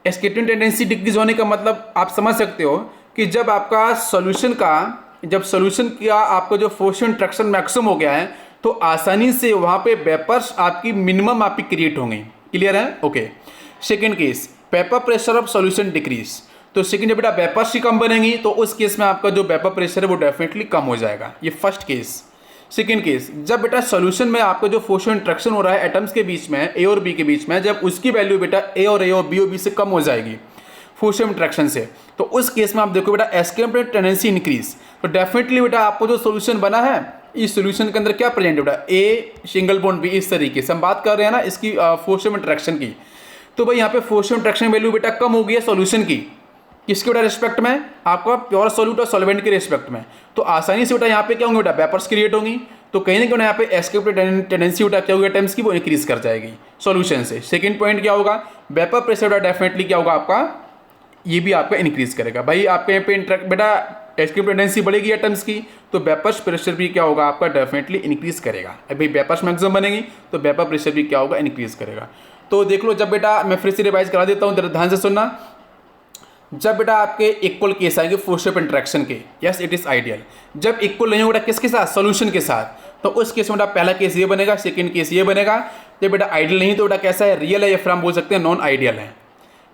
एस्केपिंग टेंडेंसी डिक्रीज होने का मतलब आप समझ सकते हो कि जब आपका सॉल्यूशन का आपका जो फोर्स इंट्रैक्शन मैक्सिमम हो गया है तो आसानी से वहाँ पे वेपर्स आपकी मिनिमम आपकी क्रिएट होंगी। क्लियर है? Okay. Second case, vapour pressure of solution decrease. तो सेकेंड जब बेटा वेपर्स ही कम बनेंगी तो उस केस में आपका जो वेपर प्रेशर है वो डेफिनेटली कम हो जाएगा। ये फर्स्ट केस। सेकेंड केस, जब बेटा सॉल्यूशन में आपका जो फोर्स इंट्रैक्शन हो रहा है एटम्स के बीच में, ए और बी के बीच में, जब उसकी वैल्यू बेटा ए और बी से कम हो जाएगी फोर्स इंट्रैक्शन से, तो उस केस में आप देखो बेटा एस्केप टेंडेंसी इंक्रीज। तो डेफिनेटली बेटा आपको जो सोल्यूशन बना है इस सोल्यूशन के अंदर क्या प्रेजेंट है बेटा, ए सिंगल बॉन्ड बी, इस तरीके से हम बात कर रहे हैं ना इसकी फोर्स इंट्रैक्शन की। तो भाई यहाँ पे फोर्स इंट्रैक्शन वैल्यू बेटा कम हो गई है सोल्यूशन की, किसके बेटा रिस्पेक्ट में, आपका प्योर सॉल्यूट और सॉल्वेंट के रिस्पेक्ट में। तो आसानी से बेटा यहाँ पे क्या होंगे बेटा, वेपर्स क्रिएट होंगी। तो कहीं ना कहीं यहाँ पे एस्केप टेंडेंसी बेटा क्या होगी एटम्स की, वो इंक्रीज कर जाएगी सॉल्यूशन से। सेकंड पॉइंट क्या होगा, वेपर प्रेशर बेटा डेफिनेटली क्या होगा आपका, ये भी आपका इंक्रीज करेगा। भाई आपके यहाँ पे बेटा एस्केप टेंडेंसी बढ़ेगी एटम्स की तो वेपर्स प्रेशर भी क्या होगा आपका डेफिनेटली इंक्रीज करेगा। भाई वेपर्स मैक्सिमम बनेगी तो वेपर प्रेशर भी क्या होगा, इंक्रीज करेगा। तो देख लो, जब बेटा मैं फिर से रिवाइज करा देता हूँ, ध्यान से सुनना। जब बेटा आपके इक्वल केस आएंगे फोर्स ऑफ इंट्रैक्शन के, यस इट इज आइडियल। जब इक्वल नहीं होगा किसके साथ, सोल्यूशन के साथ, तो उस केस में बेटा पहला केस ये बनेगा, सेकंड केस ये बनेगा। जब बेटा आइडियल नहीं तो बेटा कैसा है, रियल है, या फिर हम बोल सकते हैं नॉन आइडियल है।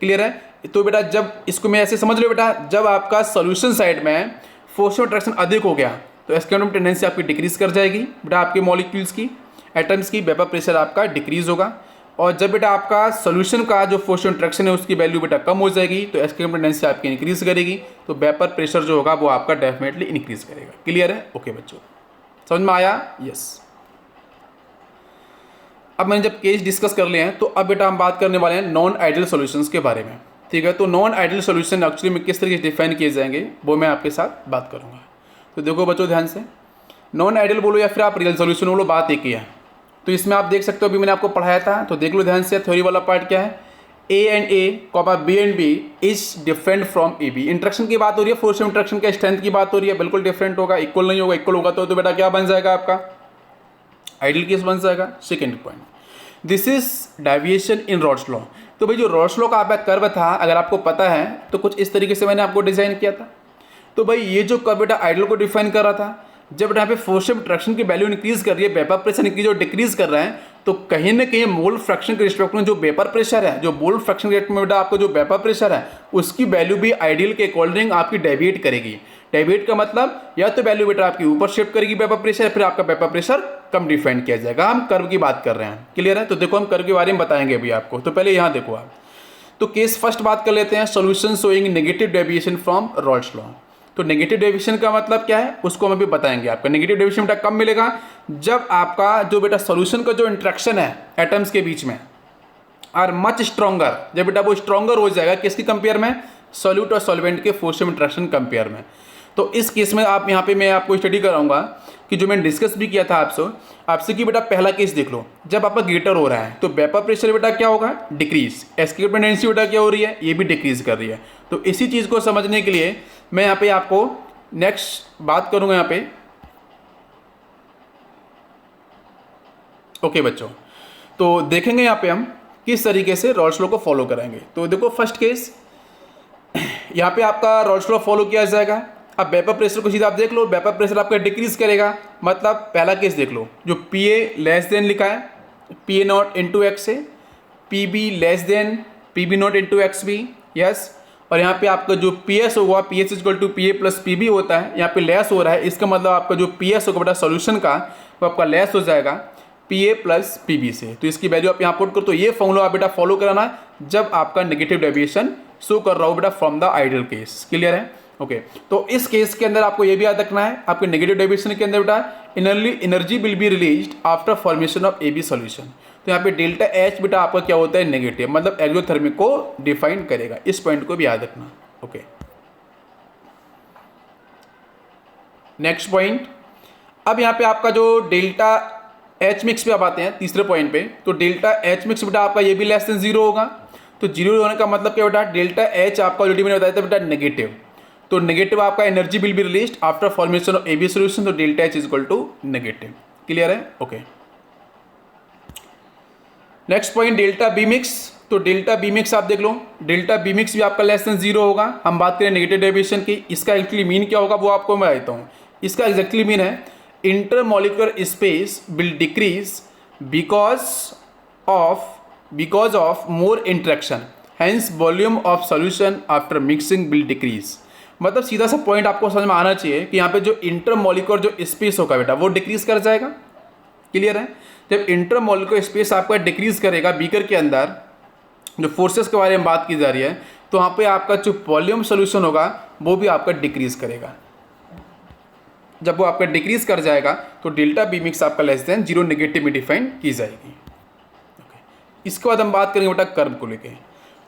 क्लियर है? तो बेटा जब इसको मैं ऐसे समझ लो बेटा, जब आपका सोल्यूशन साइड में फोर्स ऑफ इंट्रैक्शन अधिक हो गया तो एस्केप टेंडेंसी आपकी डिक्रीज कर जाएगी बेटा, आपके मॉलिक्यूल्स की, एटम्स की, वेपर प्रेशर आपका डिक्रीज होगा। और जब बेटा आपका सोल्यूशन का जो फोर्स इंट्रैक्शन है उसकी वैल्यू बेटा कम हो जाएगी तो एस्केप टेंडेंसी आपकी इंक्रीज करेगी, तो वेपर प्रेशर जो होगा वो आपका डेफिनेटली इंक्रीज करेगा। क्लियर है? ओके बच्चों, समझ में आया? यस। अब मैंने जब केस डिस्कस कर लिए हैं तो अब बेटा हम बात करने वाले हैं नॉन आइडियल सॉल्यूशंस के बारे में। ठीक है? तो नॉन आइडियल सॉल्यूशन एक्चुअली में किस तरीके से डिफाइन किए जाएंगे वो मैं आपके साथ बात करूंगा। तो देखो बच्चों ध्यान से, नॉन आइडियल बोलो या फिर आप रियल सॉल्यूशन बोलो, बात एक ही है। तो इसमें आप देख सकते हो, अभी मैंने आपको पढ़ाया था, तो देख लो ध्यान से, थ्योरी वाला पार्ट क्या है, A and A comma B and B is different from A B. Interaction की बात हो रही है, फोर्स इंट्रैक्शन के स्ट्रेंथ की बात हो रही है, बिल्कुल डिफरेंट होगा, इक्वल नहीं होगा। इक्वल होगा तो बेटा क्या बन जाएगा आपका, आइडियल केस बन जाएगा। Second point, this is deviation in rods law. तो भाई जो रॉड्स लॉ का आपका कर्व था, अगर आपको पता है तो कुछ इस तरीके से मैंने आपको डिजाइन किया था। तो भाई ये जो कर्व बेटा आइडियल को डिफाइन कर रहा था, जब यहाँ पे फोर्स ऑफ इंट्रैक्शन की वैल्यू इंक्रीज कर रही है, वेपर प्रेशर इंक्रीज और डिक्रीज कर रहा है, तो कहीं ना कहीं मोल फ्रैक्शन के रिस्पेक्ट में जो वेपर प्रेशर है, जो मोल फ्रैक्शन के रिस्पेक्ट में बेटा आपको जो वेपर प्रेशर है उसकी वैल्यू भी आइडियल के अकॉर्डिंग आपकी डेविएट करेगी। डेविएट का मतलब या तो वैल्यू बेटा आपकी ऊपर शिफ्ट करेगी वेपर प्रेशर, फिर आपका वेपर प्रेशर कम डिफाइन किया जाएगा। हम कर्व की बात कर रहे हैं। क्लियर है? तो देखो हम कर्व के बारे में बताएंगे अभी आपको। तो पहले यहाँ देखो आप, तो केस फर्स्ट बात कर लेते हैं, solution showing negative deviation from rods law. तो नेगेटिव डेविएशन का मतलब क्या है उसको हम अभी बताएंगे आपको। नेगेटिव डेविएशन बेटा कब मिलेगा, जब आपका जो बेटा सोल्यूशन का जो इंट्रैक्शन है एटम्स के बीच में आर मच स्ट्रॉन्गर, जब बेटा वो स्ट्रॉन्गर हो जाएगा किसकी कंपेयर में, सॉल्यूट और सॉल्वेंट के फोर्स ऑफ इंट्रैक्शन कंपेयर में। तो इस केस में आप यहाँ पे मैं आपको स्टडी कराऊंगा कि जो मैंने डिस्कस भी किया था आपसे कि बेटा पहला केस देख लो, जब आपका ग्रेटर हो रहा है तो वेपर प्रेशर बेटा क्या होगा, डिक्रीज। एस्केप टेंडेंसी बेटा क्या हो रही है, ये भी डिक्रीज कर रही है। तो इसी चीज़ को समझने के लिए मैं यहाँ पे आपको नेक्स्ट बात करूँगा यहाँ पे। ओके बच्चों, तो देखेंगे यहाँ पे हम किस तरीके से रॉल्स लॉ को फॉलो करेंगे। तो देखो फर्स्ट केस, यहाँ पे आपका रॉल्स लॉ फॉलो किया जाएगा। अब वेपर प्रेशर को सीधा आप देख लो, वेपर प्रेशर आपका डिक्रीज करेगा। मतलब पहला केस देख लो, जो पी ए लेस देन लिखा है P A not into X है, P B less than P B not into X B, yes. और यहाँ पे आपका जो पी एस होगा, P S equal to P A plus P B होता है, यहाँ पे लेस हो रहा है, इसका मतलब आपका जो पी एस होगा बेटा सोल्यूशन का, वो आपका लेस हो जाएगा P A plus P B से। तो इसकी वैल्यू आप यहाँ पुट करो। तो ये फॉर्मूला आप बेटा फॉलो कराना जब आपका नेगेटिव डेविएशन शो कर रहा हो बेटा from the ideal case. Clear है? ओके। तो इस केस के अंदर आपको ये भी याद रखना है, आपके नेगेटिव डेविएशन के अंदर बेटा energy will be released after formation of A B solution. तो यहाँ पे डेल्टा एच बेटा आपका क्या होता है, नेगेटिव, मतलब एक्सोथर्मिक को डिफाइन करेगा। इस पॉइंट को भी याद रखना। Okay, next point. अब यहाँ पे आपका जो डेल्टा एच मिक्स पे आप आते हैं तीसरे पॉइंट पे। तो डेल्टा एच मिक्स बेटा आपका ये भी लेस देन जीरो होगा। तो जीरो होने का मतलब क्या बेटा, डेल्टा एच आपका ऑलरेडी मैंने बताया था बेटा नेगेटिव। तो नेगेटिव आपका energy will be released after formation of A B solution. तो delta H is equal to negative. Clear है? Okay. Next point delta B mix. तो डेल्टा बी मिक्स आप देख लो, डेल्टा बी मिक्स भी आपका लेस देन 0 होगा। हम बात करें नेगेटिव डेविएशन की, इसका एक्चुअली मीन क्या होगा वो आपको मैं देता हूँ। इसका एग्जैक्टली मीन है intermolecular space will decrease because of more interaction, hence volume of solution after mixing will decrease. मतलब सीधा सा पॉइंट आपको समझ में आना चाहिए कि यहाँ पे जो इंटरमॉलिक्यूलर जो स्पेस होगा बेटा वो डिक्रीज कर जाएगा। क्लियर है? जब इंटरमॉलिक्यूलर स्पेस आपका डिक्रीज करेगा बीकर के अंदर, जो फोर्सेस के बारे में बात की जा रही है, तो वहाँ पे आपका जो वॉल्यूम सोल्यूशन होगा वो भी आपका डिक्रीज करेगा। जब वो आपका डिक्रीज कर जाएगा तो डेल्टा बी मिक्स आपका लेस देन 0 नेगेटिव में डिफाइन की जाएगी। इसके बाद हम बात करेंगे बेटा कर्व को लेके।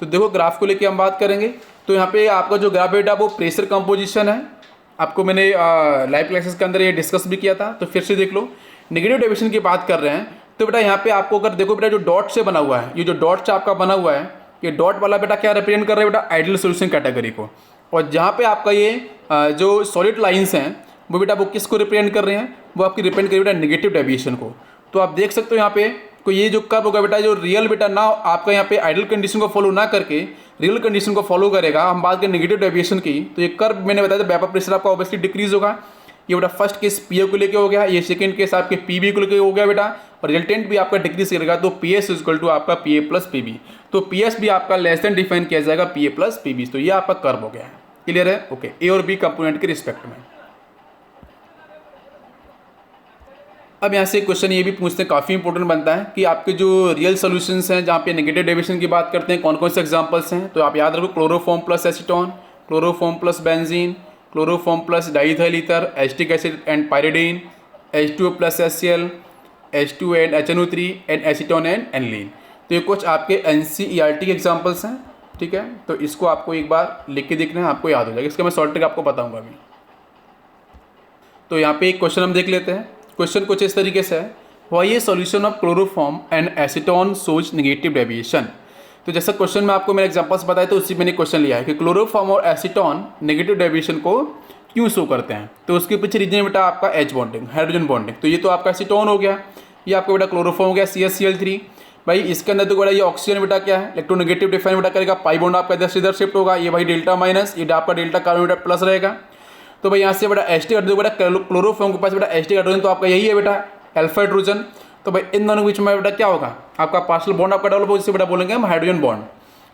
तो देखो ग्राफ को लेके हम बात करेंगे। तो यहाँ पे आपका जो ग्राफ बेटा वो प्रेशर कंपोजिशन है, आपको मैंने लाइव क्लासेस के अंदर ये डिस्कस भी किया था, तो फिर से देख लो। नेगेटिव डेविएशन की बात कर रहे हैं तो बेटा यहाँ पे आपको अगर देखो बेटा जो डॉट से बना हुआ है, ये जो डॉट से आपका बना हुआ है, ये डॉट वाला बेटा क्या रिप्रेजेंट कर रहा है बेटा आइडियल सॉल्यूशन कैटेगरी को। और जहाँ पे आपका ये जो सॉलिड लाइंस हैं वो बेटा वो किसको रिप्रेजेंट कर रहे हैं, वो आपकी रिप्रेजेंट कर रही है बेटा नेगेटिव डेविएशन को। तो आप देख सकते हो यहाँ पे को ये जो कर्व होगा बेटा, जो रियल बेटा ना आपका यहाँ पे आइडियल कंडीशन को फॉलो ना करके रियल कंडीशन को फॉलो करेगा। हम बात करें नेगेटिव डेविएशन की, तो ये कर्व मैंने बताया था वेपर प्रेशर आपका ऑब्वियसली डिक्रीज होगा। ये बेटा फर्स्ट केस पीओ को लेके हो गया, ये सेकंड केस आपके पीबी को लेके हो गया बेटा, और रिजल्टेंट भी आपका डिक्रीज करेगा। तो पीएस इक्वल टू आपका पीए प्लस पीबी, तो पीएस भी आपका लेस देन डिफाइन किया जाएगा पीए प्लस पीबी। तो ये आपका कर्व हो गया है। क्लियर है? ओके, ए और बी कंपोनेंट के रिस्पेक्ट में। अब यहाँ से क्वेश्चन ये भी पूछते हैं, काफ़ी इंपॉर्टेंट बनता है कि आपके जो रियल सॉल्यूशंस हैं जहाँ पे नेगेटिव डेविएशन की बात करते हैं, कौन कौन से एग्जांपल्स हैं। तो आप याद रखो, chloroform plus acetone, chloroform plus benzene, chloroform plus diethyl ether, acetic acid and pyridine, H2O plus HCl, H2 and HNO3 and acetone and aniline. तो ये कुछ आपके NCERT के एग्जाम्पल्स हैं। ठीक है, तो इसको आपको एक बार लिख के देखना है, आपको याद हो जाएगा। इसका मैं शॉर्ट ट्रिक आपको बताऊंगा अभी। तो यहाँ पे एक क्वेश्चन हम देख लेते हैं। क्वेश्चन कुछ इस तरीके से है, why A solution of chloroform and acetone shows negative deviation. तो जैसा क्वेश्चन में आपको मैंने एग्जांपल्स बताया, तो उसी मैंने क्वेश्चन लिया है कि क्लोरोफॉर्म और एसीटोन नेगेटिव डेविएशन को क्यों शो करते हैं। तो उसके पीछे रीजन बेटा आपका एच बॉन्डिंग, हाइड्रोजन बॉन्डिंग। तो ये तो आपका एसीटोन हो गया, ये आपका बेटा क्लोरोफॉर्म हो गया CH-Cl3। भाई इसके अंदर तो बेटा ये ऑक्सीजन बेटा क्या है, इलेक्ट्रोनेगेटिव डिफाइन बेटा करेगा, पाई बॉन्ड आपका इधर शिफ्ट होगा, ये भाई डेल्टा माइनस, ये आपका डेल्टा कार्बन बेटा प्लस रहेगा। तो भाई यहाँ से बेटा एस्टिक हाइड्रोजन बेटा क्लोरोफॉर्म के पास बेटा एस्टिक हाइड्रोजन तो आपका यही है बेटा अल्फा हाइड्रोजन। तो भाई इन दोनों के बीच में बेटा क्या होगा, आपका पार्शियल बॉन्ड आपका डेवलप होगा, जिसे बेटा बोलेंगे हम हाइड्रोजन बॉन्ड।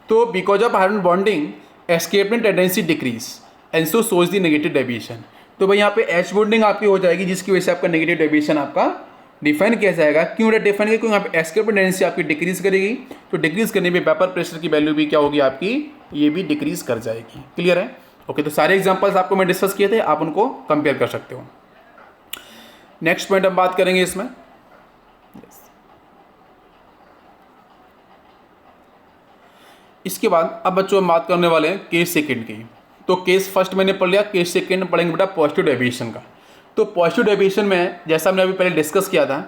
तो because of hydrogen bonding escapement tendency decrease and so shows the negative deviation. तो भाई यहाँ पे एच बॉन्डिंग आपकी हो जाएगी, जिसकी वजह से आपका नेगेटिव डेविएशन आपका डिफाइन किया जाएगा। क्यों बेटा डिफाइन किया, क्योंकि यहाँ पे एस्केपमेंट टेंडेंसी आपकी डिक्रीज करेगी। तो डिक्रीज करने पे वेपर प्रेशर की वैल्यू भी क्या होगी आपकी, ये भी डिक्रीज कर जाएगी। क्लियर है? ओके, तो सारे एग्जांपल्स आपको मैं डिस्कस किए थे, आप उनको कंपेयर कर सकते हो। नेक्स्ट पॉइंट हम बात करेंगे इसमें। इसके बाद अब बच्चों हम बात करने वाले हैं केस सेकंड की। तो केस फर्स्ट मैंने पढ़ लिया, केस सेकंड पढ़ेंगे बेटा पॉजिटिव डेविएशन का। तो पॉजिटिव डेविएशन में जैसा हमने अभी पहले डिस्कस किया था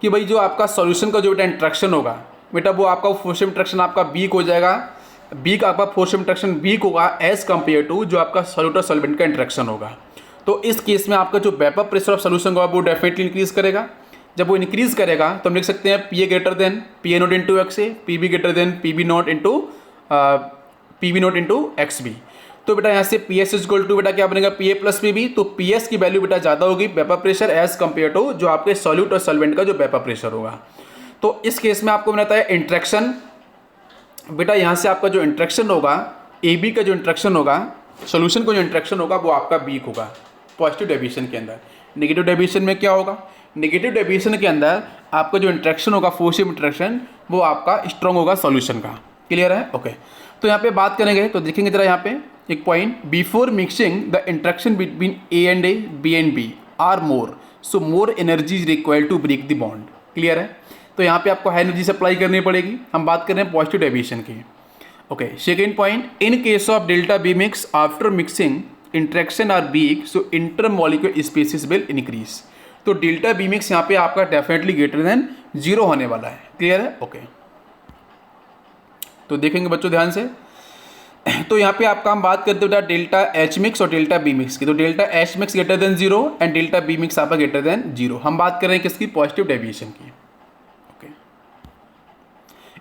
कि भाई जो आपका सॉल्यूशन का जो बेटा इंट्रैक्शन होगा बेटा, वो आपका फोर्स इंट्रैक्शन आपका वीक हो जाएगा। वीक आपका फोर्स इंट्रैक्शन वीक होगा एज कम्पेयर टू जो आपका सॉल्यूट और सॉल्वेंट का इंट्रैक्शन होगा। तो इस केस में आपका जो वेपर प्रेशर ऑफ सॉल्यूशन होगा वो डेफिनेटली इंक्रीज करेगा। जब वो इंक्रीज करेगा तो हम लिख सकते हैं PA greater than PA not into XA, PB greater than PB not into XB। तो बेटा यहाँ से PS इक्वल टू बेटा क्या बनेगा, PA प्लस PB। तो PS की वैल्यू बेटा ज़्यादा होगी vapour pressure as compare to जो आपके सॉल्यूट और सॉल्वेंट का जो वेपर प्रेशर होगा। तो इस केस में आपको बनाता है इंट्रैक्शन बेटा, यहाँ से आपका जो इंट्रैक्शन होगा AB का जो इंट्रैक्शन होगा सॉल्यूशन का जो इंट्रैक्शन होगा वो आपका वीक होगा पॉजिटिव डेविएशन के अंदर। नेगेटिव डेविएशन में क्या होगा, नेगेटिव डेविएशन के अंदर आपका जो इंट्रैक्शन होगा फोर्सिव इंट्रैक्शन वो आपका स्ट्रॉन्ग होगा सॉल्यूशन का। क्लियर है? ओके, तो यहाँ पे बात करेंगे तो देखेंगे जरा यहाँ पे एक point, before mixing the interaction between A and A, B and B are more, so more energy is required to break the bond. Clear है? तो यहाँ पे आपको हाई एनर्जी सप्लाई करनी पड़ेगी। हम बात कर रहे हैं पॉजिटिव डेविएशन की। Okay, second point, in case of delta B mix after mixing interaction are weak, so intermolecular spaces will increase. तो डेल्टा बी मिक्स यहाँ पे आपका डेफिनेटली ग्रेटर देन 0 होने वाला है। क्लियर है? ओके, तो देखेंगे बच्चों ध्यान से। तो यहाँ पे आपका हम बात करते हैं डेल्टा एच मिक्स और डेल्टा बी मिक्स की। तो delta H mix greater than 0 and delta B mix आपका ग्रेटर देन 0। हम बात कर रहे हैं किसकी, पॉजिटिव डेविएशन की।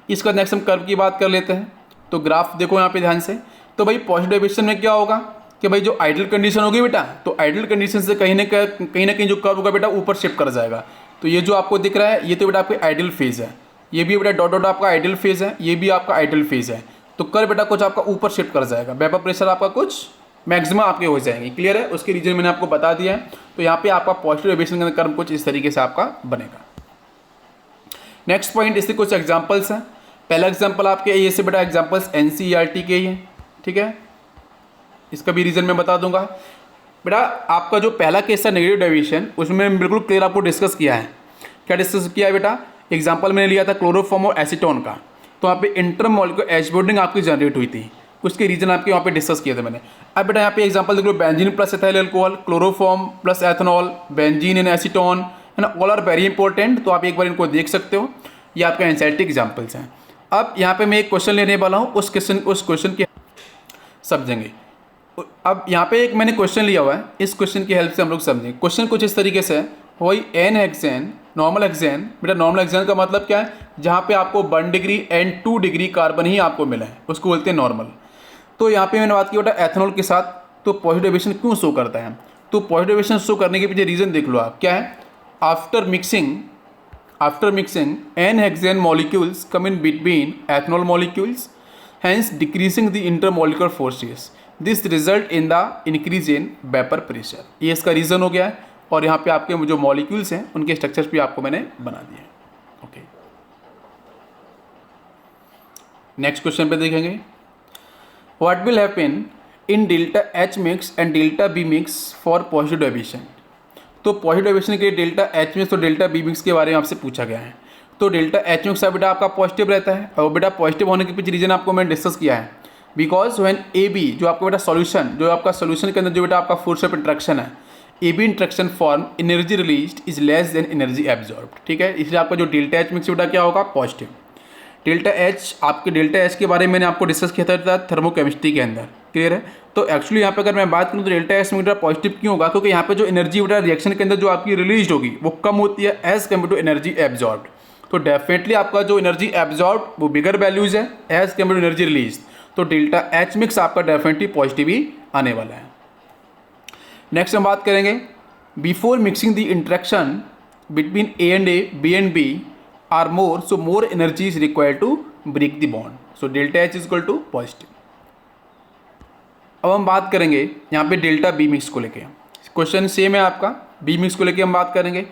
इसके बाद नेक्स्ट हम कर्व की बात कर लेते हैं। तो ग्राफ देखो यहाँ पे ध्यान से। तो भाई पॉजिटिव डेविएशन में क्या होगा कि भाई जो आइडियल कंडीशन होगी बेटा, तो आइडियल कंडीशन से कहीं ना कहीं जो कर्व होगा बेटा ऊपर शिफ्ट कर जाएगा। तो ये जो आपको दिख रहा है ये तो बेटा आपकी आइडियल फेज है, ये भी बेटा डॉट डॉट आपका आइडियल फेज है, ये भी आपका आइडियल फेज है। तो कर्व बेटा कुछ आपका ऊपर शिफ्ट कर जाएगा, वेपर प्रेशर आपका कुछ मैक्सिमम आपके हो जाएंगे। क्लियर है? उसके रीजन मैंने आपको बता दिया है। तो यहाँ पे आपका पॉजिटिव डेविएशन का कर्व कुछ इस तरीके से आपका बनेगा। नेक्स्ट पॉइंट, इसके कुछ एग्जांपल्स हैं। पहला एग्जांपल आपके ये से बेटा एग्जांपल्स एनसीईआरटी के ही हैं, ठीक है। इसका भी रीजन मैं बता दूंगा। बेटा आपका जो पहला केस है नेगेटिव डेविएशन, उसमें मैंने बिल्कुल क्लियर आपको डिस्कस किया है। क्या डिस्कस किया है बेटा? एग्जाम्पल मैंने लिया था क्लोरोफॉर्म और एसीटोन का। तो वहाँ पे इंटरमॉलिक्यूलर एच बॉन्डिंग आपकी जनरेट हुई थी, उसके रीजन आपके वहाँ पे डिस्कस किए थे मैंने। अब बेटा यहाँ पे एग्जांपल देख लो, benzene plus ethyl alcohol, chloroform plus ethanol, benzene and acetone, है ना, ऑल आर वेरी इंपॉर्टेंट। तो आप एक बार इनको देख सकते हो, ये आपका एनसीईआरटी एग्जाम्पल्स हैं। अब यहाँ पे मैं एक क्वेश्चन लेने वाला हूँ, उस क्वेश्चन की समझेंगे। अब यहाँ पे एक मैंने क्वेश्चन लिया हुआ है, इस क्वेश्चन की हेल्प से हम लोग समझेंगे। क्वेश्चन कुछ इस तरीके से है, वही एन हेक्सेन नॉर्मल हेक्सेन। बेटा नॉर्मल हेक्सेन का मतलब क्या है? जहाँ पे आपको 1 डिग्री एंड 2 डिग्री कार्बन ही आपको मिला है, उसको बोलते हैं नॉर्मल। तो यहाँ पे मैंने बात की बेटा एथेनॉल के साथ, तो पॉजिटिव डेविएशन क्यों शो करता है? तो पॉजिटिव डेविएशन शो करने के पीछे रीजन देख लो आप, क्या है? After mixing n-hexane molecules come in between ethanol molecules, hence decreasing the intermolecular forces. This result in the increase in vapor pressure. ये इसका रीज़न हो गया है। और यहाँ पे आपके जो मॉलिक्यूल्स हैं उनके स्ट्रक्चर्स भी आपको मैंने बना दिए। ओके, नेक्स्ट क्वेश्चन पे देखेंगे, what will happen in delta H mix and delta B mix for positive deviation. तो पॉजिटिव डेविएशन के लिए डेल्टा एच मिक्स और डेल्टा बी मिक्स के बारे में आपसे पूछा गया है। तो डेल्टा एच मिक्स बेटा आपका पॉजिटिव रहता है, और बेटा पॉजिटिव होने के पीछे रीजन आपको मैंने डिस्कस किया है, बिकॉज व्हेन ए बी जो आपका बेटा सॉल्यूशन, जो आपका सॉल्यूशन के अंदर जो बेटा आपका फोर्स ऑफ इंट्रैक्शन है, A B interaction form energy released is less than energy absorbed, ठीक है। इसलिए आपका जो डेल्टा एच मिक्स बेटा क्या होगा? पॉजिटिव। डेल्टा एच, आपके डेल्टा एच के बारे में मैंने आपको डिस्कस किया था थर्मोकेमिस्ट्री के अंदर। क्लियर है? तो एक्चुअली यहाँ पे अगर मैं बात करूँ तो डेल्टा एच मीटर पॉजिटिव क्यों होगा? क्योंकि यहाँ पे जो एनर्जी बेटा रिएक्शन के अंदर जो आपकी रिलीज होगी वो कम होती है as compare to energy absorbed. तो डेफिनेटली आपका जो एनर्जी एब्जॉर्ब्ड वो बिगर वैल्यूज है as compare to energy release. तो डेल्टा एच मिक्स आपका डेफिनेटली पॉजिटिव ही आने वाला है। नेक्स्ट हम बात करेंगे, before mixing the interaction between A and A, B and B are more, so more energy is required to break the bond. So delta H is equal to positive. अब हम बात करेंगे यहाँ पे डेल्टा बी मिक्स को लेके, क्वेश्चन सेम है आपका, बी मिक्स को लेके हम बात करेंगे।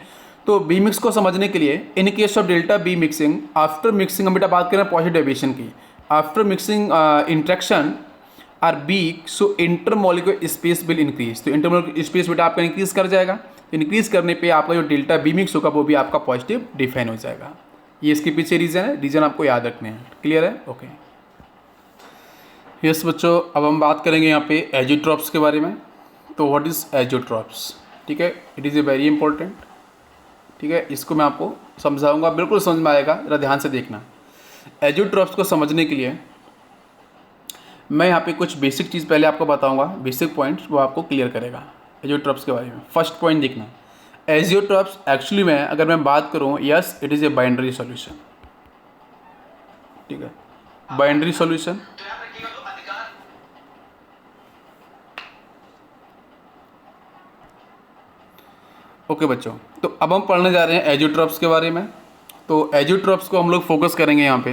तो बी मिक्स को समझने के लिए in case of delta B mixing, after mixing हम बेटा बात करें पॉजिटिव डेविएशन की, after mixing interaction are be, so intermolecular space will increase. तो इंटरमॉलिक्यूलर स्पेस बेटा आपका इंक्रीज कर जाएगा। इंक्रीज करने पे आपका जो डेल्टा बी मिक्स होगा वो भी आपका पॉजिटिव डिफाइन हो जाएगा। ये इसके पीछे रीजन है, रीजन आपको याद रखने हैं। क्लियर है? ओके यस बच्चों, अब हम बात करेंगे यहाँ पे एजियोट्रॉप्स के बारे में। तो व्हाट इज़ एजियोट्रॉप्स, ठीक है, it is a very important, ठीक है। इसको मैं आपको समझाऊंगा, बिल्कुल समझ में आएगा, ज़रा ध्यान से देखना। एजियोट्रॉप्स को समझने के लिए मैं यहाँ पे कुछ बेसिक चीज़ पहले आपको बताऊंगा, बेसिक पॉइंट्स वो आपको क्लियर करेगा एजियोट्रॉप्स के बारे में। फर्स्ट पॉइंट देखना, एजियोट्रॉप्स एक्चुअली में अगर मैं बात करूँ, yes it is a binary solution, ठीक है, बाइनरी सॉल्यूशन। ओके बच्चों, तो अब हम पढ़ने जा रहे हैं एजियोट्रॉप्स के बारे में। तो एजियोट्रॉप्स को हम लोग फोकस करेंगे यहाँ पे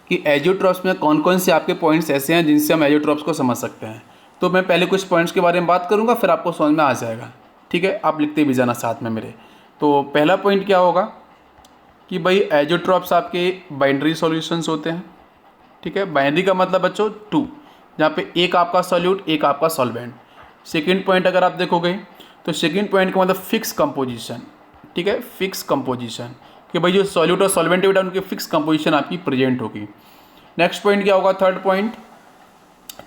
कि एजियोट्रॉप्स में कौन कौन से आपके पॉइंट्स ऐसे हैं जिनसे हम एजियोट्रॉप्स को समझ सकते हैं। तो मैं पहले कुछ पॉइंट्स के बारे में बात करूँगा, फिर आपको समझ में आ जाएगा, ठीक है। आप लिखते भी जाना साथ में मेरे। तो पहला पॉइंट क्या होगा कि भाई एजियोट्रॉप्स आपके बाइनरी सॉल्यूशंस होते हैं, ठीक है। बाइनरी का मतलब बच्चों 2, जहाँ पे एक आपका सॉल्यूट एक आपका सॉल्वेंट। सेकेंड पॉइंट अगर आप देखोगे तो सेकेंड पॉइंट का मतलब फिक्स कंपोजिशन, ठीक है, फिक्स कंपोजिशन, कि भाई जो सॉल्यूट और सॉल्वेंट बेटा उनकी फिक्स कंपोजिशन आपकी प्रेजेंट होगी। नेक्स्ट पॉइंट क्या होगा? थर्ड पॉइंट,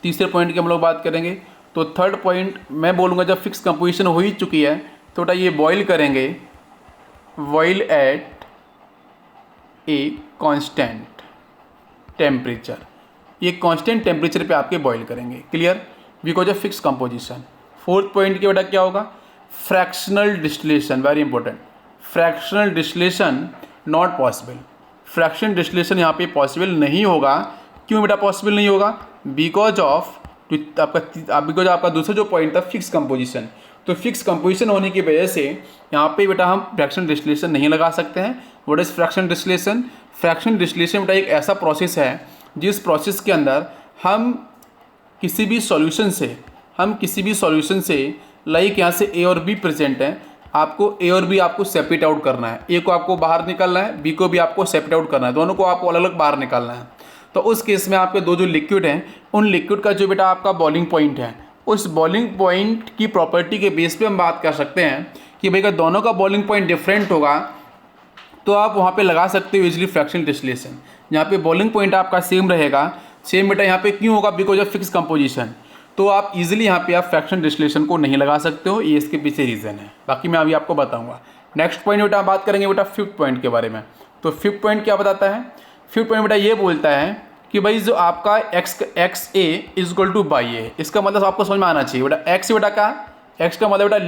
तीसरे पॉइंट की हम लोग बात करेंगे। तो थर्ड पॉइंट मैं बोलूँगा जब फिक्स कंपोजिशन हो ही चुकी है तो बेटा ये बॉयल करेंगे, boil at a constant temperature, ये कांस्टेंट टेम्परेचर पे आपके बॉयल करेंगे। Clear? Because of fix composition. Fourth point के बेटा क्या होगा? Fractional distillation, very important, fractional distillation not possible. Fraction distillation यहाँ पे पॉसिबल नहीं होगा। क्यों बेटा पॉसिबल नहीं होगा? बिकॉज ऑफ आपका दूसरा जो पॉइंट था फिक्स कंपोजिशन। तो फिक्स कंपोजिशन होने की वजह से यहाँ पे बेटा हम फ्रैक्शन डिस्टिलेशन नहीं लगा सकते हैं। What is fraction distillation? Fraction distillation बेटा एक ऐसा प्रोसेस है जिस प्रोसेस के अंदर हम किसी भी सॉल्यूशन से लाइक यहाँ से ए और बी प्रेजेंट है, आपको ए और बी आपको सेपरेट आउट करना है। ए को आपको बाहर निकालना है, बी को भी आपको सेपरेट आउट करना है, दोनों को आपको अलग अलग बाहर निकालना है। तो उस केस में आपके दो जो लिक्विड हैं उन लिक्विड का जो बेटा आपका बॉइलिंग पॉइंट है, उस बॉइलिंग पॉइंट की प्रॉपर्टी के बेस पे हम बात कर सकते हैं कि भाई अगर दोनों का बॉइलिंग पॉइंट डिफरेंट होगा तो आप वहाँ पे लगा सकते हो इजीली फ्रैक्शन डिस्टिलेशन। यहाँ पे बॉइलिंग पॉइंट आपका सेम रहेगा, सेम बेटा यहाँ पे क्यों होगा? Because of fix composition. तो आप इजीली यहाँ पे आप फ्रैक्शन डिस्टिलेशन को नहीं लगा सकते हो, ये इसके पीछे रीज़न है। बाकी मैं अभी आपको बताऊँगा। नेक्स्ट पॉइंट बेटा बात करेंगे बेटा फिफ्थ पॉइंट के बारे में। तो फिफ्थ पॉइंट क्या बताता है? फिफ्थ पॉइंट बेटा ये बोलता है कि भाई जो आपका X A is equal to by A, इसका मतलब आपको समझ में आना चाहिए बेटा। एक्स बेटा का एक्स का मतलब बेटा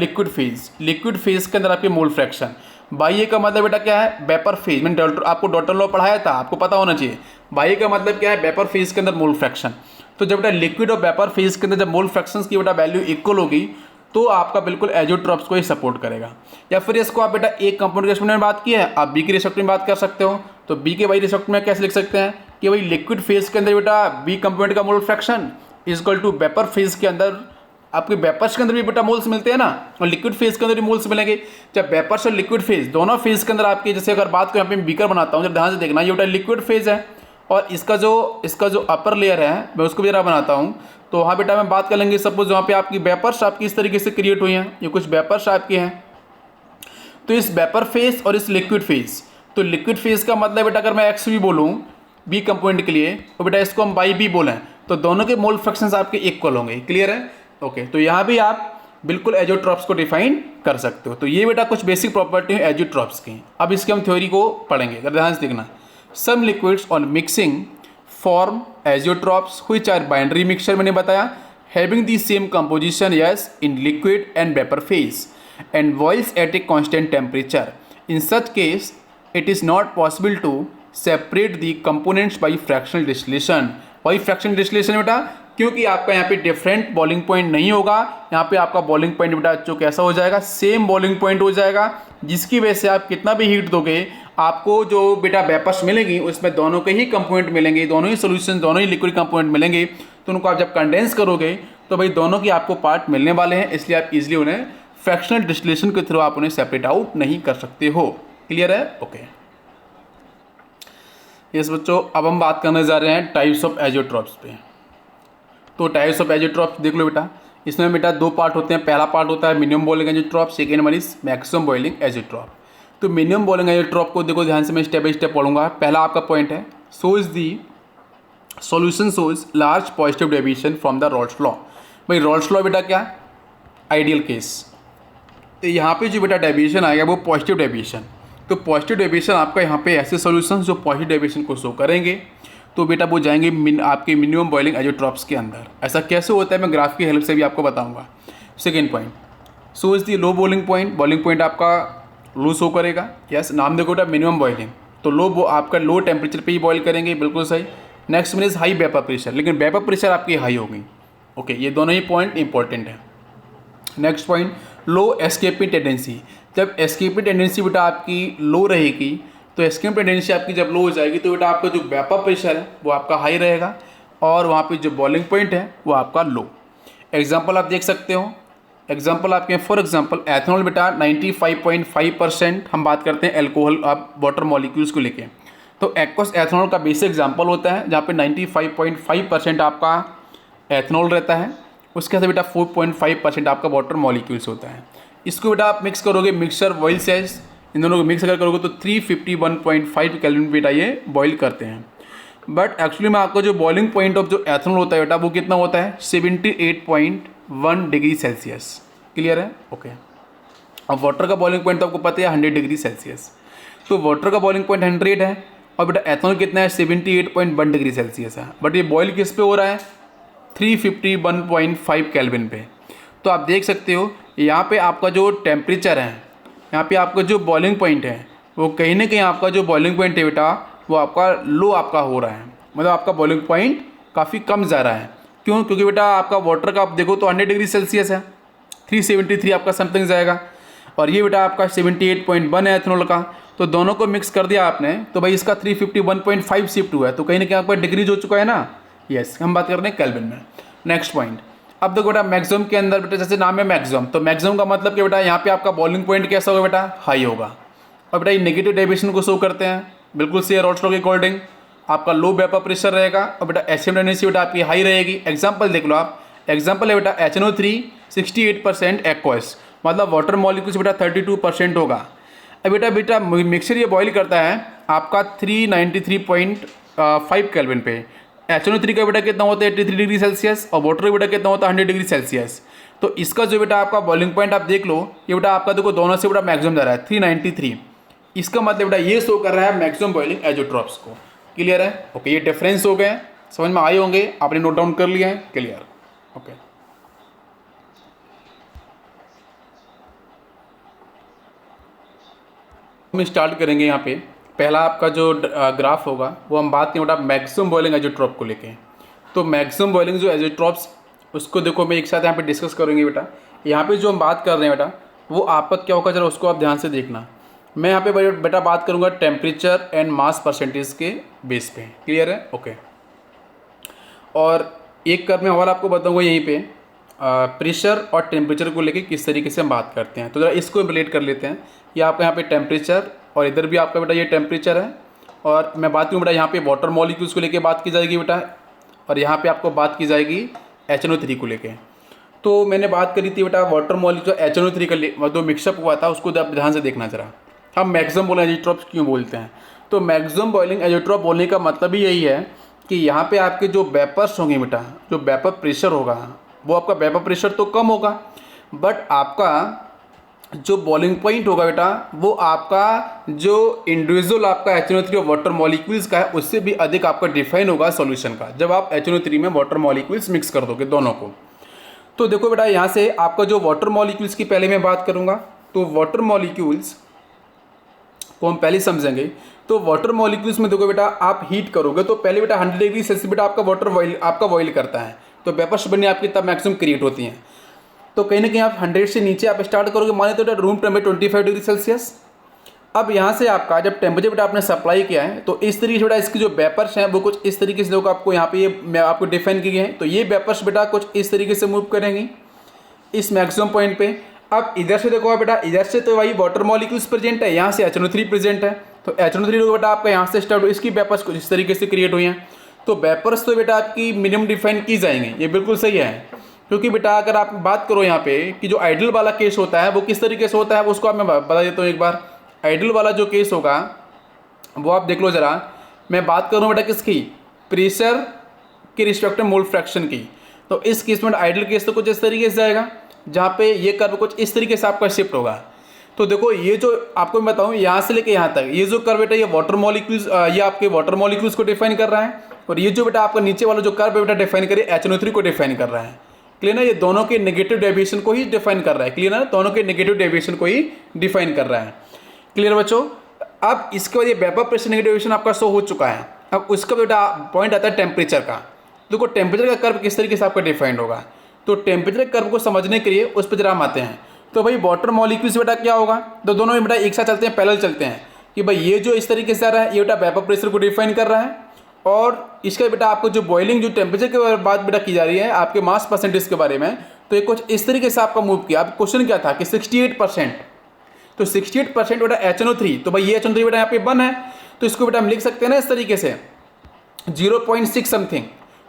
लिक्विड फेज के अंदर आपके मोल फ्रैक्शन। बाई ए का मतलब बेटा क्या है? Vapour phase. मैंने आपको डॉल्टन लॉ पढ़ाया था, आपको पता होना चाहिए। बाई ए का मतलब क्या है? वेपर फेज के अंदर मोल फ्रैक्शन। तो जब बेटा लिक्विड और वेपर फेज के अंदर जब मोल फ्रैक्शंस की बेटा वैल्यू इक्वल होगी तो आपका बिल्कुल एजोट्रॉप्स को ही सपोर्ट करेगा। या फिर इसको आप बेटा एक कंपाउंड के रेस्पेक्ट में बात की है, आप बी के रेस्पेक्ट में बात कर सकते हो। तो बी के वाई रेस्पेक्ट में कैसे लिख सकते हैं कि भाई लिक्विड फेज के अंदर बेटा बी कंपाउंड का mole fraction is equal to vapour phase के अंदर, आपके वेपर्स के अंदर भी बेटा मोल्स मिलते हैं ना, और लिक्विड फेज के अंदर भी मोल्स मिलेंगे। जब वेपर्स और लिक्विड फेज दोनों फेज के अंदर आपके, जैसे अगर बात करें यहाँ पे मैं बीकर बनाता हूँ, जब ध्यान से देखना, ये बेटा लिक्विड फेज है और इसका जो अपर लेयर है मैं उसको भी जरा बनाता हूँ। तो वहाँ बेटा मैं बात कर लेंगे, सपोज वहाँ पे आपकी वेपर्स आपकी इस तरीके से क्रिएट हुई हैं, ये कुछ वेपर्स आपके हैं। तो इस वेपर फेज और इस लिक्विड फेज, तो लिक्विड फेज का मतलब बेटा अगर मैं एक्स भी बोलूँ बी कंपोनेंट के लिए, तो बेटा इसको हम बाई बी बोलें, तो दोनों के मोल फ्रैक्शंस आपके इक्वल होंगे। क्लियर है? ओके। तो यहाँ भी आप बिल्कुल एजोट्रॉप्स को डिफाइन कर सकते हो। तो ये बेटा कुछ बेसिक प्रॉपर्टी है एजोट्रॉप्स की। अब इसके हम थ्योरी को पढ़ेंगे, अगर ध्यान से देखना। Some liquids on mixing form azeotropes which are binary mixture, मैंने बताया, having the same composition yes in liquid and vapour phase and boils at a constant temperature. In such case it is not possible to separate the components by fractional distillation. By fractional distillation बेटा क्योंकि आपका यहाँ पे डिफरेंट बॉइलिंग पॉइंट नहीं होगा, यहाँ पे आपका बॉइलिंग पॉइंट बेटा जो कैसा हो जाएगा? सेम बॉइलिंग पॉइंट हो जाएगा, जिसकी वजह से आप कितना भी हीट दोगे आपको जो बेटा वेपर्स मिलेंगी उसमें दोनों के ही कंपोनेंट मिलेंगे, दोनों ही सोल्यूशन, दोनों ही लिक्विड कंपोनेंट मिलेंगे। तो उनको आप जब कंडेंस करोगे तो भाई दोनों की आपको पार्ट मिलने वाले हैं, इसलिए आप इजिली उन्हें फ्रैक्शनल डिस्टिलेशन के थ्रू आप उन्हें सेपरेट आउट नहीं कर सकते हो। क्लियर है? ओके। यस बच्चों, अब हम बात करने जा रहे हैं टाइप्स ऑफ एजियोट्रॉप्स पे। तो टाइप्स ऑफ एजियोट्रॉप्स देख लो बेटा, इसमें बेटा दो पार्ट होते हैं। पहला पार्ट होता है minimum boiling azeotrope, second one is maximum boiling azeotrope. तो मिनिमम बॉइलिंग एजियोट्रॉप को देखो ध्यान से, मैं स्टेप बाई स्टेप पढ़ूंगा। पहला आपका पॉइंट है so is the solution shows large positive deviation from the Rawls law. भाई रॉल्स लॉ बेटा क्या? Ideal case. तो यहाँ पे जो बेटा डेविएशन आएगा वो पॉजिटिव डेविएशन। तो पॉजिटिव डेविएशन आपका यहाँ पे ऐसे सॉल्यूशंस जो पॉजिटिव डेविएशन को शो करेंगे तो बेटा वो जाएंगे आपके मिनिमम बॉइलिंग एजियोट्रॉप्स के अंदर। ऐसा कैसे होता है मैं ग्राफ की हेल्प से भी आपको बताऊंगा। Second point, so is the low boiling point. Boiling point आपका लो शो करेगा। यस, नाम देखो बेटा मिनिमम बॉइलिंग, तो लो वो आपका लो टेम्परेचर पे ही बॉइल करेंगे, बिल्कुल सही। Next one is high vapour pressure, लेकिन वेपर प्रेशर आपकी हाई होगी। ओके, ये दोनों ही पॉइंट इंपॉर्टेंट है। नेक्स्ट पॉइंट, लो एस्केपिंग टेंडेंसी। जब एस्केपिंग टेंडेंसी बेटा आपकी लो रहेगी तो एस्केपिंग टेंडेंसी आपकी जब लो हो जाएगी तो बेटा आपका जो वेपर प्रेशर है वो आपका हाई रहेगा और वहाँ पे जो बॉइलिंग पॉइंट है वो आपका लो। एग्जांपल आप देख सकते हो, एग्जांपल आपके फॉर एग्जांपल एथनॉल बेटा 95.5% हम बात करते हैं एल्कोहल आप वाटर मॉलिक्यूल्स को लेके। तो एक्वस एथनॉल का बेसिक एग्जांपल होता है जहाँ पे 95.5% आपका एथनॉल रहता है, उसके साथ बेटा 4.5% आपका वाटर मॉलिक्यूल्स होता है। इसको बेटा आप मिक्स करोगे, मिक्सचर बॉइल सेल्स, इन दोनों को मिक्स अगर करोगे तो 351.5 केल्विन बेटा ये बॉईल करते हैं। बट एक्चुअली में आपका जो बॉइलिंग पॉइंट ऑफ जो एथनॉल होता है बेटा वो कितना होता है? 78.1 डिग्री सेल्सियस। क्लियर है? ओके। अब वाटर का बॉइलिंग पॉइंट तो आपको पता है 100 डिग्री सेल्सियस। तो वाटर का बॉइलिंग पॉइंट 100 है और बेटा एथनॉल कितना है? 78.1 डिग्री सेल्सियस है। बट ये बॉयल किस पे हो रहा है? 351.5 केल्विन पे। तो आप देख सकते हो यहाँ पे आपका जो टेम्परेचर है, यहाँ पे आपका जो बॉइलिंग पॉइंट है वो कहीं ना कहीं आपका जो बॉइलिंग पॉइंट है बेटा वो आपका लो आपका हो रहा है, मतलब आपका बॉइलिंग पॉइंट काफ़ी कम जा रहा है। क्यों? क्योंकि बेटा आपका वाटर का आप देखो तो 100 डिग्री सेल्सियस है, 373 आपका समथिंग जाएगा, और ये बेटा आपका 78.1 है एथनॉल का। तो दोनों को मिक्स कर दिया आपने तो भाई इसका 351.5 शिफ्ट हुआ है, तो कहीं ना कहीं आपका डिग्रीज हो चुका है ना। यस, हम बात कर रहे हैं केल्विन में। नेक्स्ट पॉइंट, अब देखो बेटा मैक्सिमम के अंदर बेटा जैसे नाम है मैक्सिमम, तो मैक्सिमम का मतलब कि बेटा यहाँ पे आपका बॉइलिंग पॉइंट कैसा होगा बेटा, हाई होगा। और बेटा ये नेगेटिव डेविएशन को शो करते हैं, बिल्कुल से रॉल्स लॉ के अकॉर्डिंग आपका लो वेपर प्रेशर रहेगा, और बेटा एचएम एनर्जी बेटा आपकी हाई रहेगी। एग्जांपल देख लो आप, एग्जांपल है बेटा HNO3 68% एक्वस, मतलब वाटर मॉलिक्यूल्स बेटा 32% होगा। अब बेटा मिक्सचर ये बॉईल करता है आपका 393.5 केल्विन पे। HNO3 का बेटा कितना होता है 83 डिग्री सेल्सियस, और वाटर का बेटा कितना होता है 100 डिग्री सेल्सियस। तो इसका जो बेटा आपका बॉइलिंग पॉइंट आप देख लो, ये बेटा आपका देखो दोनों से बेटा मैक्सिमम जा रहा है 393। इसका मतलब बेटा ये शो कर रहा है मैक्सिमम बॉइलिंग एजोट्रॉप्स को। क्लियर है? ओके, ये डिफरेंस हो गए, समझ में आए होंगे, आपने नोट डाउन कर लिया है। क्लियर? ओके, हम स्टार्ट करेंगे। यहाँ पे पहला आपका जो ग्राफ होगा वो हम बात करें बेटा मैक्सिमम बॉइलिंग एजोट्रॉप को लेके। तो मैक्सिमम बॉइलिंग जो एजोट्रॉप्स, उसको देखो मैं एक साथ यहाँ पे डिस्कस करेंगे बेटा। यहाँ पे जो हम बात कर रहे हैं बेटा वो आपका क्या होगा, जरा उसको आप ध्यान से देखना। मैं यहाँ पे बेटा बात करूँगा टेम्परेचर एंड मास परसेंटेज के बेस पे। क्लियर है? ओके, और एक कर मैं और आपको बताऊँगा यहीं पे प्रेशर और टेम्परेचर को लेके किस तरीके से हम बात करते हैं। तो ज़रा इसको रिलेट कर लेते हैं। ये आपका यहाँ पे टेम्परेचर, और इधर भी आपका बेटा ये टेम्परेचर है, और मैं बात करूँ बेटा यहाँ पे वाटर मॉलिक्यूल्स को लेके बात की जाएगी बेटा, और यहाँ पे आपको बात की जाएगी HNO3 को लेके। तो मैंने बात करी थी बेटा वाटर मॉलिक्यूल HNO3 का जो मिक्सअप हुआ था उसको ध्यान से देखना जरा। हम मैक्सिमम बॉइलिंग एजोट्रॉप्स क्यों बोलते हैं? तो मैक्सिमम बॉइलिंग एजोट्रॉप बोलने का मतलब ही यही है कि यहाँ पे आपके जो वेपर्स होंगे बेटा, जो वेपर प्रेशर होगा वो आपका वेपर प्रेशर तो कम होगा, बट आपका जो बॉइलिंग पॉइंट होगा बेटा वो आपका जो इंडिविजुअल आपका HNO3 और वाटर मॉलिक्यूल्स का है उससे भी अधिक आपका डिफाइन होगा सॉल्यूशन का, जब आप HNO3 में वाटर मॉलिक्यूल्स मिक्स कर दोगे दोनों को। तो देखो बेटा यहाँ से आपका जो वाटर मॉलिक्यूल्स की पहले मैं बात करूँगा, तो वाटर मॉलिक्यूल्स को हम पहले समझेंगे। तो वाटर मॉलिक्यूल्स में देखो बेटा आप हीट करोगे तो पहले बेटा 100 डिग्री सेल्सियस बेटा आपका वाटर बॉइल करता है, तो वेपर्स बनने आपकी तब मैक्सिमम क्रिएट होती हैं। तो कहीं ना कहीं आप 100 से नीचे आप स्टार्ट करोगे, माने तो बेटा रूम टेम्परेचर 25 डिग्री सेल्सियस। अब यहाँ से आपका जब टेम्परेचर बेटा आपने सप्लाई किया है तो इस तरीके से बेटा इसकी जो वेपर्स हैं वो कुछ इस तरीके से लोग आपको यहाँ पे ये मैं आपको डिफाइन किए हैं। तो ये वेपर्स बेटा कुछ इस तरीके से मूव करेंगी इस मैक्सिमम पॉइंट पे। अब इधर से देखो बेटा, इधर से तो वही वाटर मॉलिक्यूल्स प्रेजेंट है, यहाँ से HNO3 प्रेजेंट है, तो HNO3 बेटा आपका यहाँ से स्टार्ट हो, इसकी वेपर्स कुछ इस तरीके से क्रिएट हुई हैं। तो वेपर्स तो बेटा आपकी मिनिमम डिफाइन की जाएंगे, ये बिल्कुल सही है। क्योंकि बेटा अगर आप बात करो यहाँ पे कि जो आइडल वाला केस होता है वो किस तरीके से होता है उसको आप मैं बता देता हूँ एक बार। आइडल वाला जो केस होगा वो आप देख लो ज़रा। मैं बात करूँ बेटा किसकी, प्रेशर के रिस्पेक्ट में मोल फ्रैक्शन की। तो इस केस में आइडल केस तो कुछ इस तरीके से जाएगा जहाँ पे ये कर्व कुछ इस तरीके से आपका शिफ्ट होगा। तो देखो ये जो आपको मैं बताऊँ यहाँ से लेके यहाँ तक ये जो कर्व बेटा ये वाटर मॉलिक्यूल्स ये आपके वाटर मॉलिक्यूल्स को डिफाइन कर रहा है, और ये जो बेटा आपका नीचे वाला जो कर्व बेटा डिफाइन करे HNO3 को डिफाइन कर रहा है। क्लियर ना? ये दोनों के नेगेटिव डेविएशन को ही डिफाइन कर रहा है। क्लियर ना? दोनों के नेगेटिव डेविएशन को ही डिफाइन कर रहा है। क्लियर बच्चों? अब इसके बाद ये वेपर प्रेशर नेगेटिव डेविएशन आपका शो हो चुका है। अब उसका बेटा पॉइंट आता है टेम्परेचर का। देखो टेम्परेचर का कर्व किस तरीके से आपका डिफाइंड होगा, तो टेम्परेचर कर्व को समझने के लिए उस पर जरा हम आते हैं। तो भाई वाटर मॉलिक्यूल्स बेटा क्या होगा, तो दोनों बेटा एक साथ चलते हैं, पैरेलल चलते हैं कि भाई ये जो इस तरीके से आ रहा है ये बेटा वेपर प्रेशर को डिफाइन कर रहा है, और इसका बेटा आपको जो बॉइलिंग जो टेम्परेचर के बात बेटा की जा रही है आपके मास परसेंटेज के बारे में, तो ये कुछ इस तरीके से आपका मूव किया। अब क्वेश्चन क्या था कि 68%, तो 68% बेटा HNO3, तो भाई ये HNO3 बेटा यहाँ पे 1 है, तो इसको बेटा हम लिख सकते हैं ना इस तरीके से 0.6 समथिंग।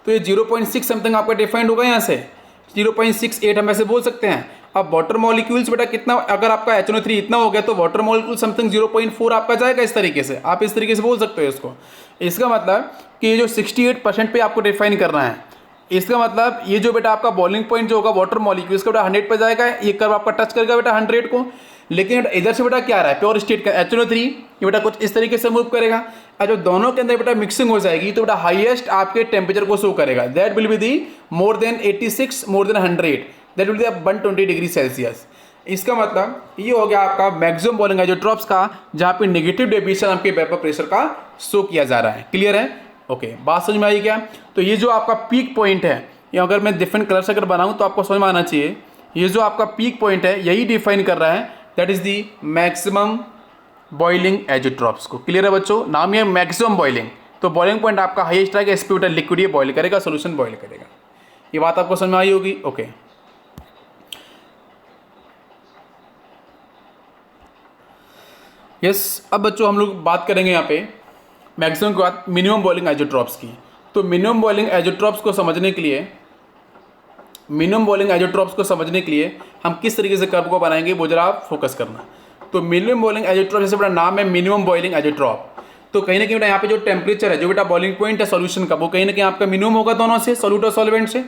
तो ये 0.6 समथिंग आपका डिफाइंड होगा, यहाँ से 0.68 हम ऐसे बोल सकते हैं। अब वाटर मॉलिक्यूल्स बेटा कितना, अगर आपका HNO3 इतना हो गया तो वाटर मॉलिक्यूल समथिंग 0.4 आपका जाएगा इस तरीके से, आप इस तरीके से बोल सकते हो इसको। इसका मतलब कि ये जो 68% पे आपको डिफाइन करना है, इसका मतलब ये जो बेटा आपका बॉइलिंग पॉइंट जो होगा वाटर मॉलिक्यूल्स का बेटा 100 पे जाएगा, ये कर्व आपका टच करेगा बेटा 100 को। लेकिन इधर से बेटा क्या आ रहा है प्योर स्टेट का HNO3, ये बेटा कुछ इस तरीके से मूव करेगा। और जब दोनों के अंदर बेटा मिक्सिंग हो जाएगी तो बेटा हाईएस्ट आपके टेम्परेचर को शो करेगा, that will be the more than 86 more than 100, that will be 120 degree Celsius. इसका मतलब ये हो गया आपका मैक्सिमम बॉइलिंग आइसोट्रॉप्स का, जहाँ पे नेगेटिव डेविएशन आपके वेपर प्रेशर का शो किया जा रहा है। क्लियर है? ओके, बात समझ में आई क्या? तो ये जो आपका पीक पॉइंट है, ये अगर मैं डिफरेंट कलर से अगर बनाऊँ तो आपको समझ में आना चाहिए, ये जो आपका पीक पॉइंट है यही डिफाइन कर रहा है, that is the maximum boiling azeotropes को। क्लियर है बच्चों? नाम है मैक्सिमम बॉइलिंग, तो बॉइलिंग पॉइंट आपका हाईएस्ट रहेगा, एसपी बटा लिक्विड ये बॉइल करेगा, सोल्यूशन बॉइल करेगा। ये बात आपको समझ में आई होगी? ओके। यस, अब बच्चों हम लोग बात करेंगे यहाँ पे मैक्सिमम के बाद मिनिमम बॉइलिंग आइसोट्रॉप्स की। तो मिनिमम बॉइलिंग आइसोट्रॉप्स को समझने के लिए, हम किस तरीके से कर्व को बनाएंगे वो जरा आप फोकस करना। तो मिनिमम बॉइलिंग आइसोट्रॉप, जैसे बड़ा नाम है मिनिमम बॉइलिंग आइसोट्रॉप, तो कहीं ना कहीं बेटा यहाँ पे जो टेम्परेचर है, जो बेटा बॉइलिंग पॉइंट है सॉल्यूशन का, वो कहीं ना कहीं आपका मिनिमम होगा दोनों से, सॉल्यूट और सॉल्वेंट से।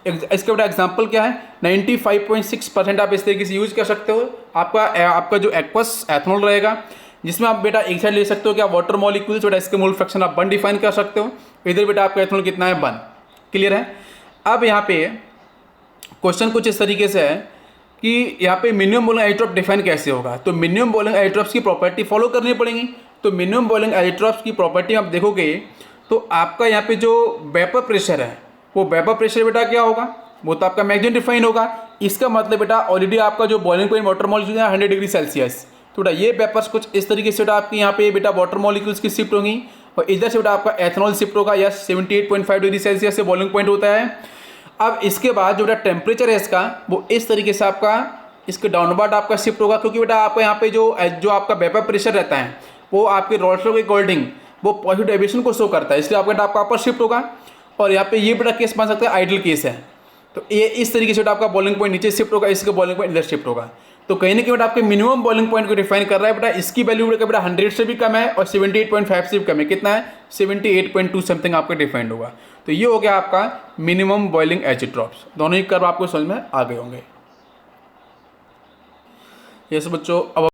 इसका बेटा एग्जांपल क्या है? 95.6% आप इस तरीके से यूज कर सकते हो। आपका जो एक्वस एथनॉल रहेगा, जिसमें आप बेटा एक साइड ले सकते हो क्या वाटर मॉलिक्यूल्स, बेटा इसके मोल फ्रैक्शन आप 1 डिफाइन कर सकते हो। इधर बेटा आपका एथनॉल कितना है? 1। क्लियर है? अब यहाँ पे क्वेश्चन कुछ इस तरीके से है कि यहाँ पे मिनिमम बॉइलिंग आइसोट्रॉप डिफाइन कैसे होगा। तो मिनिमम बॉइलिंग आइसोट्रॉप्स की प्रॉपर्टी फॉलो करनी पड़ेगी। तो मिनिमम बॉइलिंग आइसोट्रॉप्स की प्रॉपर्टी आप देखोगे तो आपका यहाँ पे जो वेपर प्रेशर है, वो वेपर प्रेशर बेटा क्या होगा? वो तो आपका मैक्सिमम डिफाइन होगा। इसका मतलब बेटा ऑलरेडी आपका जो बॉइलिंग पॉइंट वाटर मॉलिक्यूल है 100 डिग्री सेल्सियस, तो बेटा ये वेपर्स कुछ इस तरीके से बेटा आपके यहाँ पे बेटा वाटर मॉलिक्यूल्स की शिफ्ट होंगी, और इधर से बेटा आपका एथनॉल शिफ्ट होगा। या 78.5 डिग्री सेल्सियस से बॉइलिंग पॉइंट होता है। अब इसके बाद जो बेटा टेम्परेचर है इसका, वो इस तरीके से आपका इसके डाउनवर्ड आपका शिफ्ट होगा, क्योंकि बेटा आपका यहाँ पे जो आपका वेपर प्रेशर रहता है वो आपके रॉल्सलो के अकॉर्डिंग वो पॉजिटिव डेविएशन को शो करता है, इसलिए आपका आपका अपर शिफ्ट होगा। और यहाँ पे ये बेटा केस बन सकता है आइडल केस है, तो ये इस तरीके से बेटा आपका बॉइलिंग पॉइंट नीचे शिफ्ट होगा, इसका बॉइलिंग पॉइंट इधर शिफ्ट होगा। तो कहीं ना कहीं बेटा आपके मिनिमम बॉइलिंग पॉइंट को डिफाइन कर रहा है। बेटा इसकी वैल्यू बेटा 100 से भी कम है और 78.5 से भी कम है। कितना है? 78.2 समथिंग आपका डिफाइंड होगा। तो ये हो गया आपका मिनिमम बॉइलिंग आइसोट्रॉप्स। दोनों ही कर्व आपको समझ में आ गए होंगे। यस बच्चों, अब